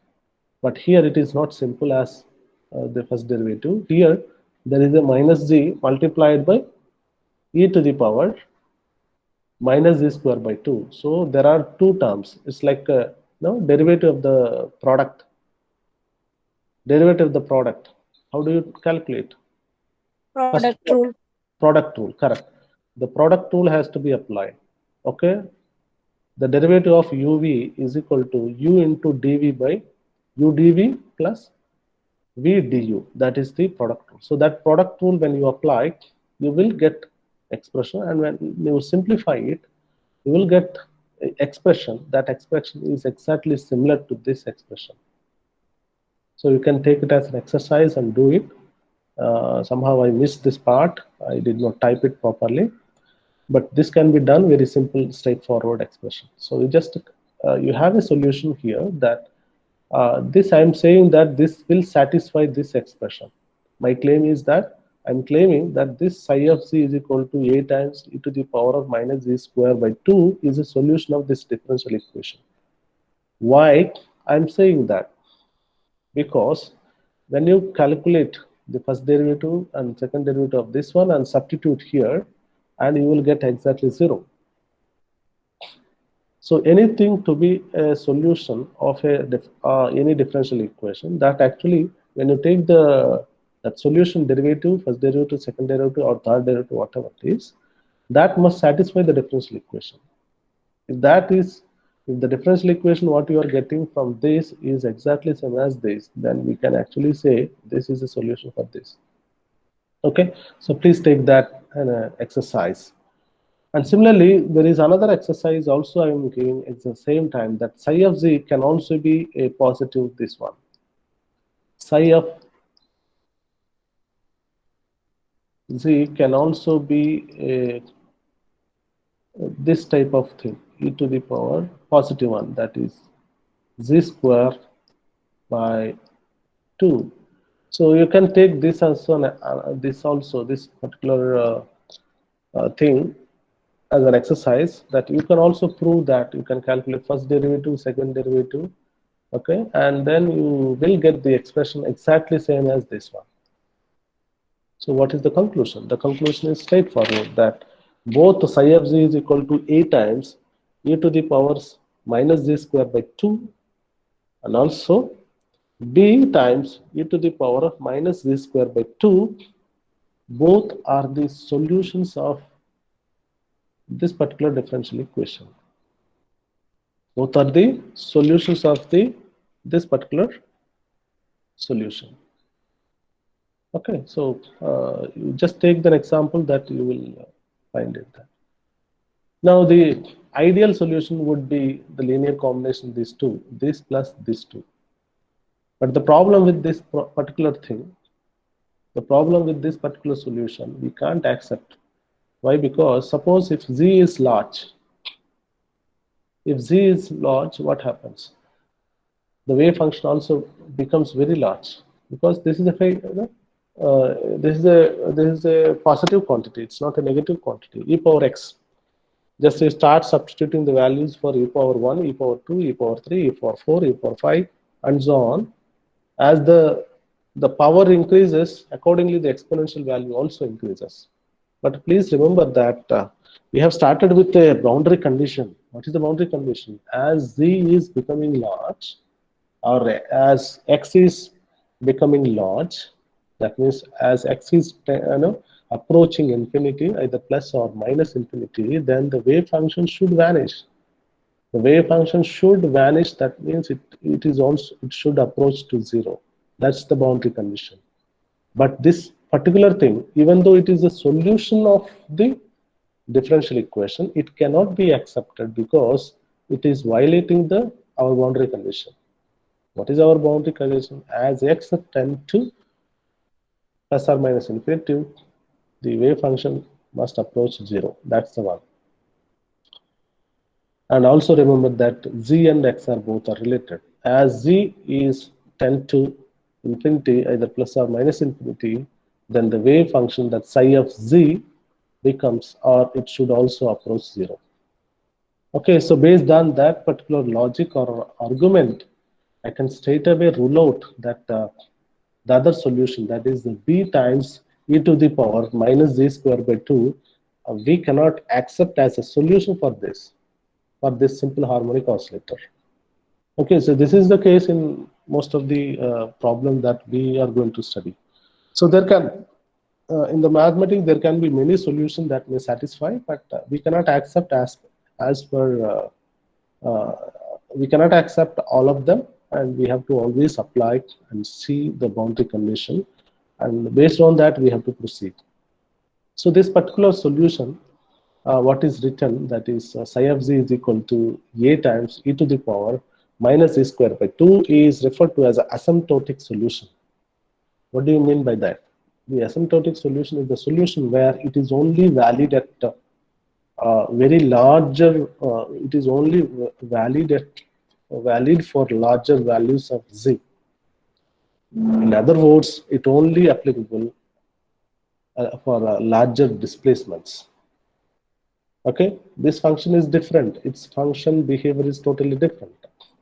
[SPEAKER 1] But here it is not simple as the first derivative. Here there is a minus z multiplied by e to the power minus z square by 2. So there are two terms. It's like no derivative of the product. Derivative of the product. How do you calculate? First,
[SPEAKER 2] product rule.
[SPEAKER 1] product rule. Correct. The product rule has to be applied. Okay. The derivative of uv is equal to u into dv by u dv plus v du. That is the product rule. So that product rule, when you apply, you will get expression, and when you simplify it, you will get expression. That expression is exactly similar to this expression. So you can take it as an exercise and do it. Somehow I missed this part. I did not type it properly, but this can be done very simple, straightforward expression. So you just you have a solution here that this I am saying that this will satisfy this expression. My claim is that I'm claiming that this psi of z is equal to a times e to the power of minus z square by 2 is a solution of this differential equation. Why I'm saying that? Because when you calculate the first derivative and second derivative of this one and substitute here, and you will get exactly 0. So anything to be a solution of any differential equation, that actually when you take the that solution derivative, first derivative, second derivative, or third derivative, whatever it is, that must satisfy the differential equation. If that is, if the differential equation what you are getting from this is exactly same as this, then we can actually say this is a solution for this. Okay, so please take that exercise. And similarly, there is another exercise also I am giving at the same time, that psi of z can also be a positive, this one. Psi of z can also be a, this type of thing, e to the power positive one, that is z square by 2. So you can take this as this particular thing as an exercise, that you can also prove that you can calculate first derivative, second derivative, okay, and then you will get the expression exactly same as this one. So what is the conclusion? The conclusion is straightforward, that both psi of z is equal to a times e to the powers minus z square by 2, and also b times e to the power of minus z square by 2, both are the solutions of this particular differential equation. Both are the solutions of this particular solution. Okay, so you just take the example that you will find it there. Now the ideal solution would be the linear combination of these two, this plus these two. But the problem with this particular thing, the problem with this particular solution, we can't accept. Why? Because suppose if z is large, what happens? The wave function also becomes very large, because this is a positive quantity. It's not a negative quantity. E power x. Just you start substituting the values for e power 1, e power 2, e power 3, e power 4, e power 5, and so on. As the power increases, accordingly the exponential value also increases. But please remember that we have started with a boundary condition. What is the boundary condition? As z is becoming large, or as x is becoming large, that means as x is approaching infinity, either plus or minus infinity, then the wave function should vanish. The wave function should vanish. That means it should approach to 0. That's the boundary condition. But this particular thing, even though it is a solution of the differential equation, it cannot be accepted because it is violating our boundary condition. What is our boundary condition? As x tends to plus or minus infinity, the wave function must approach 0. That's the one. And also remember that z and x are both related. As z is tend to infinity, either plus or minus infinity, then the wave function, that psi of z, becomes, or it should also approach 0. Okay, so based on that particular logic or argument, I can straight away rule out that the other solution, that is the b times e to the power minus z square by 2, we cannot accept as a solution for this simple harmonic oscillator. Okay, so this is the case in most of the problems that we are going to study. So there can, in the mathematics, there can be many solutions that may satisfy, but we cannot accept we cannot accept all of them, and we have to always apply and see the boundary condition, and based on that we have to proceed. So this particular solution, what is written, that is psi of z is equal to a times e to the power minus z square by 2, is referred to as an asymptotic solution. What do you mean by that? The asymptotic solution is the solution where it is only valid at very larger, it is only valid for larger values of z. In other words, it only applicable for larger displacements. Okay, this function is different. Its function behavior is totally different.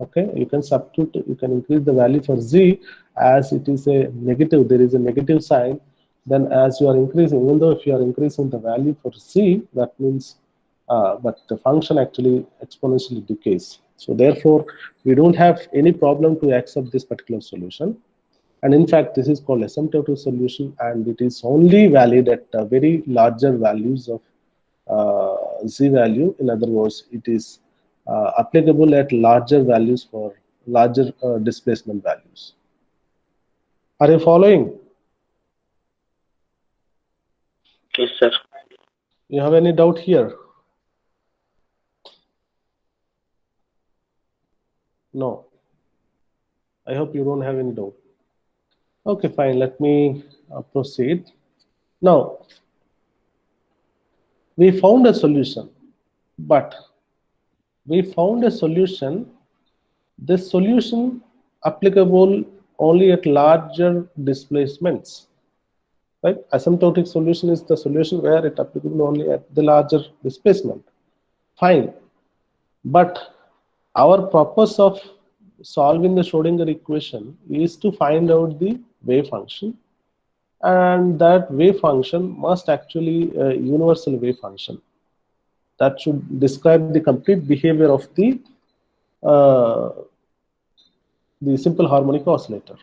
[SPEAKER 1] Okay, you can substitute, you can increase the value for z, as it is a negative, there is a negative sign. Then as you are increasing, even though if you are increasing the value for z, that means but the function actually exponentially decays. So therefore, we don't have any problem to accept this particular solution. And in fact, this is called asymptotic solution, and it is only valid at very larger values of z value. In other words, it is applicable at larger values for larger displacement values. Are you following?
[SPEAKER 3] Yes, sir.
[SPEAKER 1] You have any doubt here? No. I hope you don't have any doubt. Okay, fine. Let me proceed. Now, we found a solution, but we found a solution. This solution applicable only at larger displacements. Right? Asymptotic solution is the solution where it applicable only at the larger displacement. Fine. But our purpose of solving the Schrodinger equation is to find out the wave function, and that wave function must actually a universal wave function that should describe the complete behavior of uh, the simple harmonic oscillator.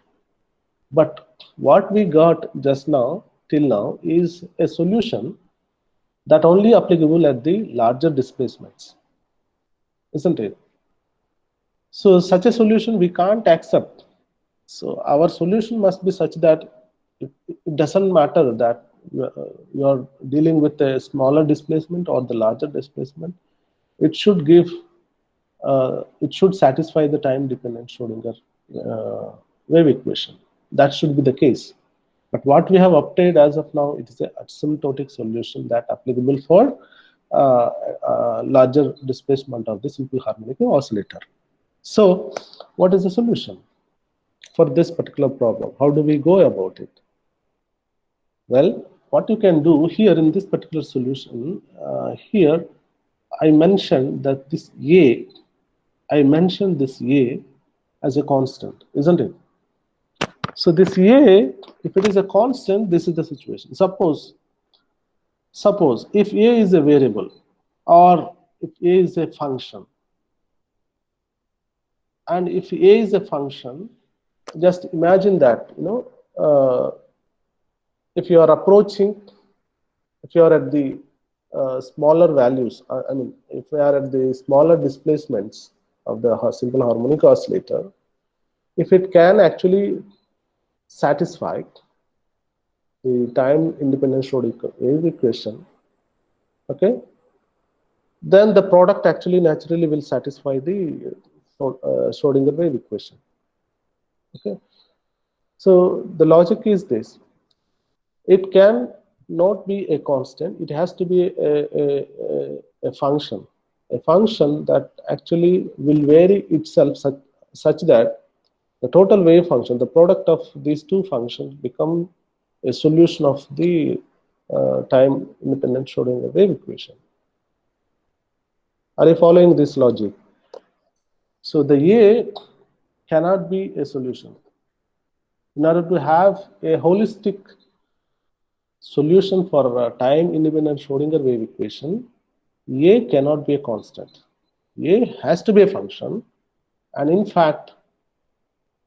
[SPEAKER 1] But what we got just now till now is a solution that only applicable at the larger displacements, isn't it? So such a solution we can't accept. So our solution must be such that it doesn't matter that you are dealing with a smaller displacement or the larger displacement. It should give, it should satisfy the time-dependent Schrodinger wave equation. That should be the case. But what we have obtained as of now, it is an asymptotic solution that applicable for larger displacement of the simple harmonic oscillator. So, what is the solution for this particular problem? How do we go about it? Well, what you can do here in this particular solution, here I mentioned that this A, I mentioned this A as a constant, isn't it? So this A, if it is a constant, this is the situation. Suppose if A is a variable or if A is a function, and if A is a function, just imagine that, if you are approaching, if you are at the smaller values, I mean, if we are at the smaller displacements of the simple harmonic oscillator, if it can actually satisfy the time-independent Schrodinger wave equation, okay, then the product actually naturally will satisfy the Schrodinger wave equation. Okay, so the logic is this: it can not be a constant; it has to be a function that actually will vary itself such that the total wave function, the product of these two functions, become a solution of the time-independent Schrodinger wave equation. Are you following this logic? So the A cannot be a solution. In order to have a holistic solution for time-independent Schrodinger wave equation, A cannot be a constant. A has to be a function, and in fact,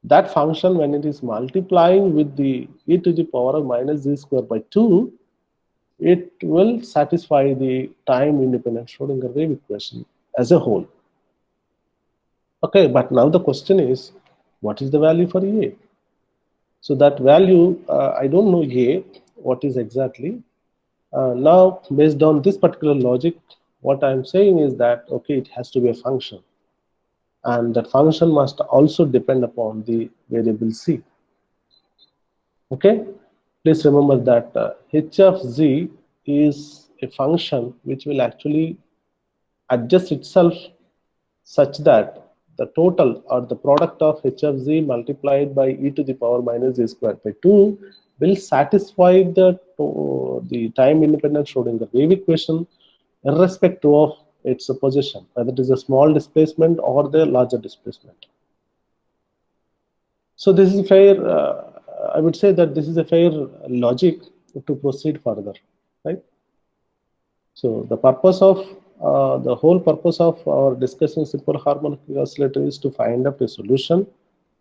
[SPEAKER 1] that function, when it is multiplying with the e to the power of minus z square by 2, it will satisfy the time-independent Schrodinger wave equation as a whole. Okay, but now the question is, what is the value for A? So that value, I don't know A, what is exactly. Now, based on this particular logic, what I'm saying is that, okay, it has to be a function. And that function must also depend upon the variable C. Okay, please remember that h of z is a function which will actually adjust itself such that the total or the product of h of z multiplied by e to the power minus z squared by 2 will satisfy the time-independent Schrodinger wave equation irrespective of its position, whether it is a small displacement or the larger displacement. So this is fair. I would say that this is a fair logic to proceed further, right? So the purpose of the whole purpose of our discussing simple harmonic oscillator is to find out a solution,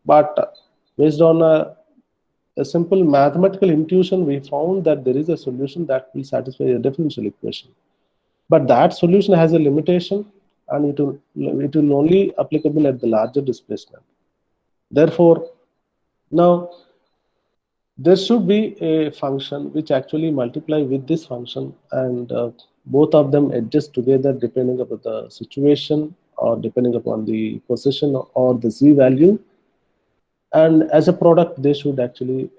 [SPEAKER 1] but based on a simple mathematical intuition, we found that there is a solution that will satisfy a differential equation. But that solution has a limitation, and it will only applicable at the larger displacement. Therefore, now there should be a function which actually multiply with this function, and both of them adjust together depending upon the situation or depending upon the position or the z value. And as a product, they should actually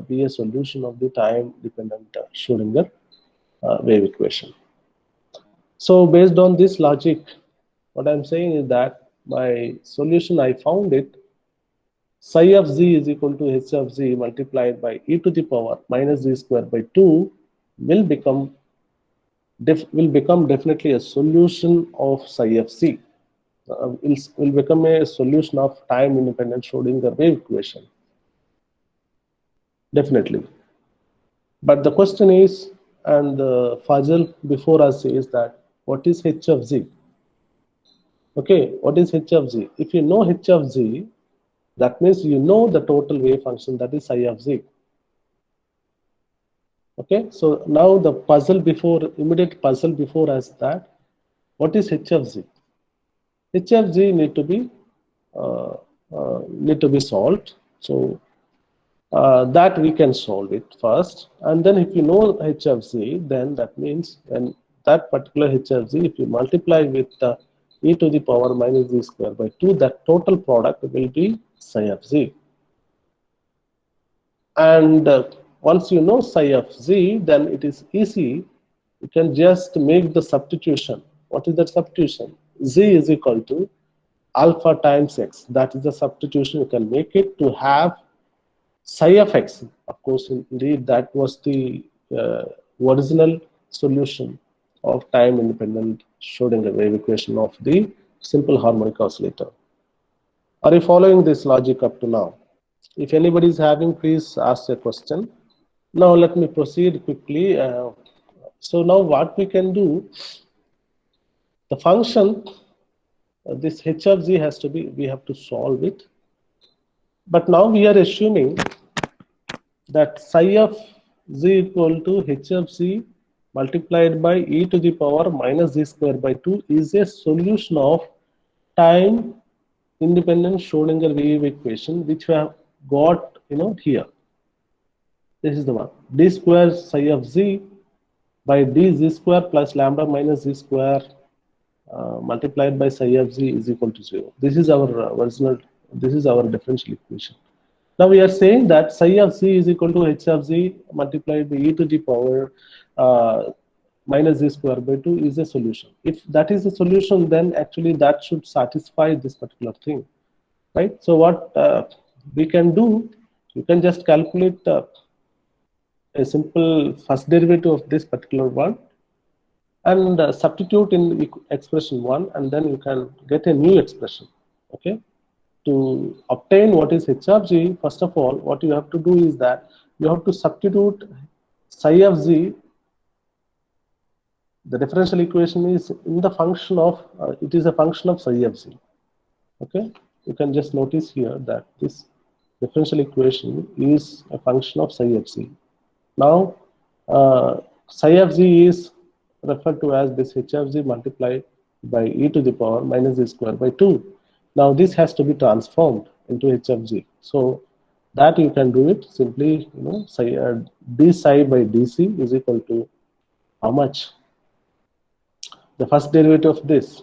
[SPEAKER 1] be a solution of the time-dependent Schrodinger wave equation. So based on this logic, what I'm saying is that my solution, I found it psi of z is equal to h of z multiplied by e to the power minus z square by 2 will become definitely a solution of psi of z. Will become a solution of time independent Schrodinger wave equation. Definitely. But the question is, and Fazal before us says that, what is h of z? Okay, what is h of z? If you know h of z, that means you know the total wave function, that is psi of z. Okay, so now the immediate puzzle before us, that what is h of z? H of z need to be solved. So that we can solve it first, and then if you know h of z, then that means when that particular h of z, if you multiply with e to the power minus z square by 2, that total product will be psi of z. And once you know psi of z, then it is easy. You can just make the substitution. What is that substitution? Z is equal to alpha times x. That is the substitution you can make it to have psi of x. Of course, indeed, that was the original solution of time independent Schrodinger wave equation of the simple harmonic oscillator. Are you following this logic up to now? If anybody is having, please ask a question. Now let me proceed quickly. So now what we can do, the function, this h of z has to be, we have to solve it. But now we are assuming that psi of z equal to h of z multiplied by e to the power minus z square by 2 is a solution of time independent Schrodinger wave equation, which we have got here. This is the one, d square psi of z by d z square plus lambda minus z square multiplied by psi of z is equal to 0. This is our this is our differential equation. Now we are saying that psi of z is equal to h of z multiplied by e to the power minus z square by 2 is a solution. If that is a solution, then actually that should satisfy this particular thing, right? So what we can do, you can just calculate a simple first derivative of this particular one and substitute in the expression 1, and then you can get a new expression. Okay, to obtain what is h of z, first of all, what you have to do is that you have to substitute psi of z. The differential equation is in the function of it is a function of psi of z. Okay, you can just notice here that this differential equation is a function of psi of z. Now psi of z is referred to as this h of z multiplied by e to the power minus z square by 2. Now this has to be transformed into h of z. So that you can do it simply, psi, d psi by dc is equal to how much? The first derivative of this.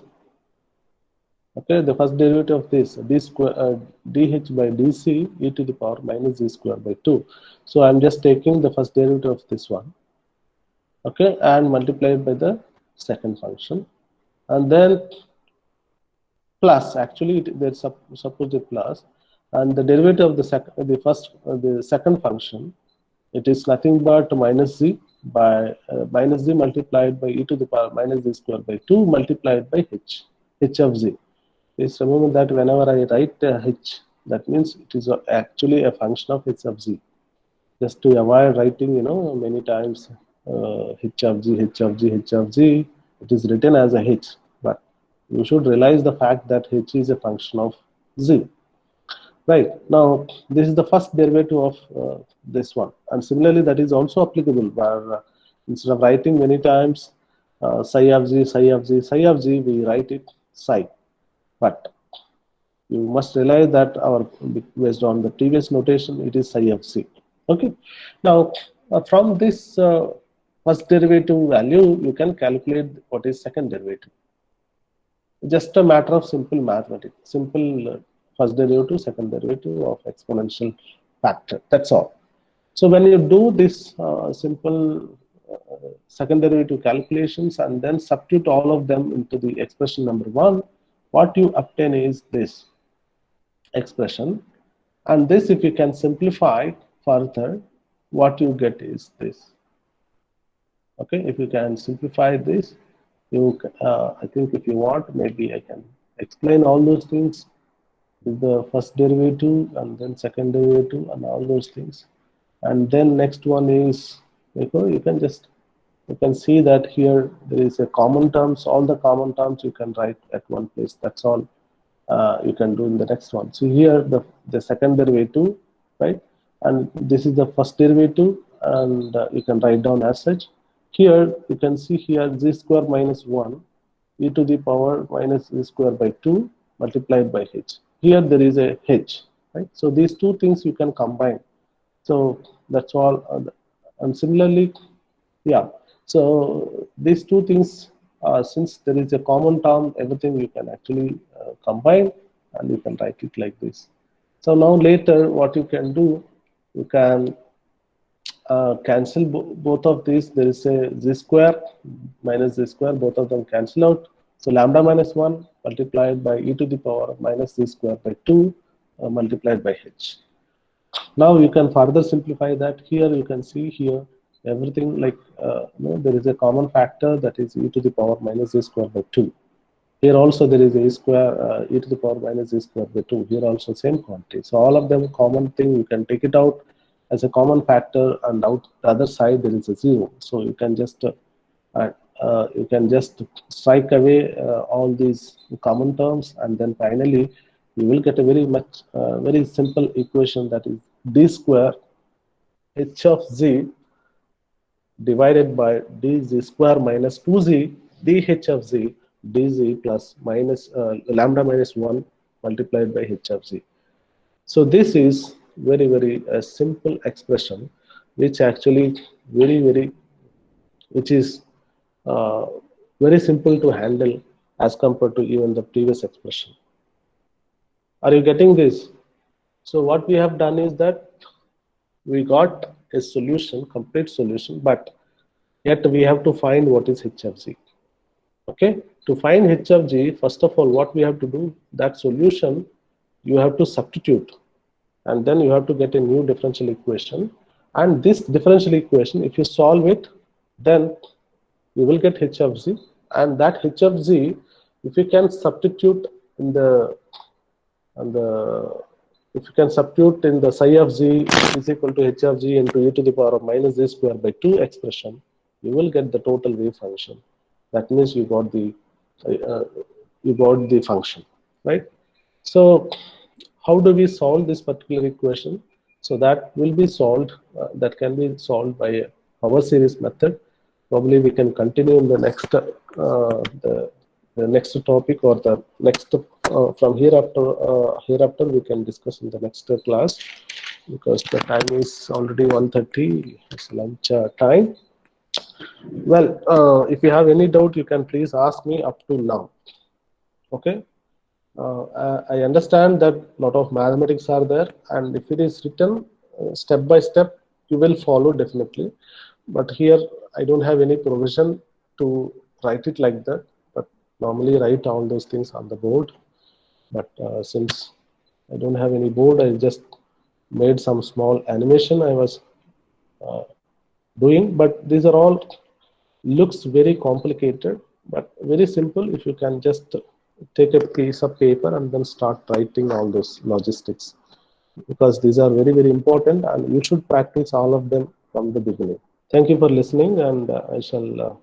[SPEAKER 1] Okay, the first derivative of this, d square dh by dc e to the power minus z square by 2. So I'm just taking the first derivative of this one. Okay, and multiplied by the second function, and then plus, actually there's suppose a plus, and the derivative of the second function, it is nothing but minus z by minus z multiplied by e to the power minus z square by 2 multiplied by h of z. Please remember that whenever I write h, that means it is actually a function of h of z. Just to avoid writing, many times h of z, h of z, h of z, it is written as a h, but you should realize the fact that h is a function of z. Right, now this is the first derivative of this one, and similarly that is also applicable, where instead of writing many times psi of z, psi of z, psi of z, we write it psi. But you must realize that based on the previous notation, it is psi of z. Okay, now from this first derivative value, you can calculate what is second derivative. Just a matter of simple mathematics, simple first derivative, second derivative of exponential factor. That's all. So when you do this simple second derivative calculations and then substitute all of them into the expression number 1, what you obtain is this expression, And this, if you can simplify further, what you get is this. Okay, if you can simplify this, I think if you want, maybe I can explain all those things with the first derivative and then second derivative and all those things. And then next one is, you can see that here there is a common terms, all the common terms you can write at one place. That's all you can do in the next one. So here the second derivative, right? And this is the first derivative, and you can write down as such. Here you can see here z square minus 1 e to the power minus z square by 2 multiplied by h. Here there is a h, right? So these two things you can combine. So that's all. And similarly, yeah. So these two things, since there is a common term, everything you can actually combine, and you can write it like this. So now later, what you can do, you can cancel both of these. There is a z square minus z square, both of them cancel out. So lambda minus 1 multiplied by e to the power minus z square by 2 multiplied by h. Now you can further simplify that. Here you can see here everything like there is a common factor, that is e to the power minus z square by 2. Here also there is a square e to the power minus z square by 2. Here also same quantity. So all of them common thing, you can take it out as a common factor, and out the other side there is a 0. So you can just strike away all these common terms, and then finally you will get a very simple equation, that is d square h of z divided by dz square minus 2z dh of z dz plus minus lambda minus 1 multiplied by h of z. So this is very simple expression, which actually which is very simple to handle as compared to even the previous expression. Are you getting this? So what we have done is that we got a solution, complete solution, but yet we have to find what is h of z. Okay, to find h of z, first of all, what we have to do, that solution you have to substitute, and then you have to get a new differential equation. And this differential equation, if you solve it, then you will get h of z, and that h of z, if you can substitute in the if you can substitute in the psi of z is equal to h of z into e to the power of minus z square by 2 expression, you will get the total wave function. That means you got the function, right? So how do we solve this particular equation? So that will be solved, that can be solved by a power series method. Probably we can continue in the next the next topic, or the next from hereafter we can discuss in the next class, because the time is already 1:30. It's lunch time. Well, if you have any doubt, you can please ask me up to now. Okay. I understand that a lot of mathematics are there, and if it is written step by step, you will follow definitely. But here I don't have any provision to write it like that, but normally write all those things on the board. But since I don't have any board, I just made some small animation I was doing. But these are all looks very complicated, but very simple if you can just take a piece of paper and then start writing all those logistics, because these are very important, and you should practice all of them from the beginning. Thank you for listening, and I shall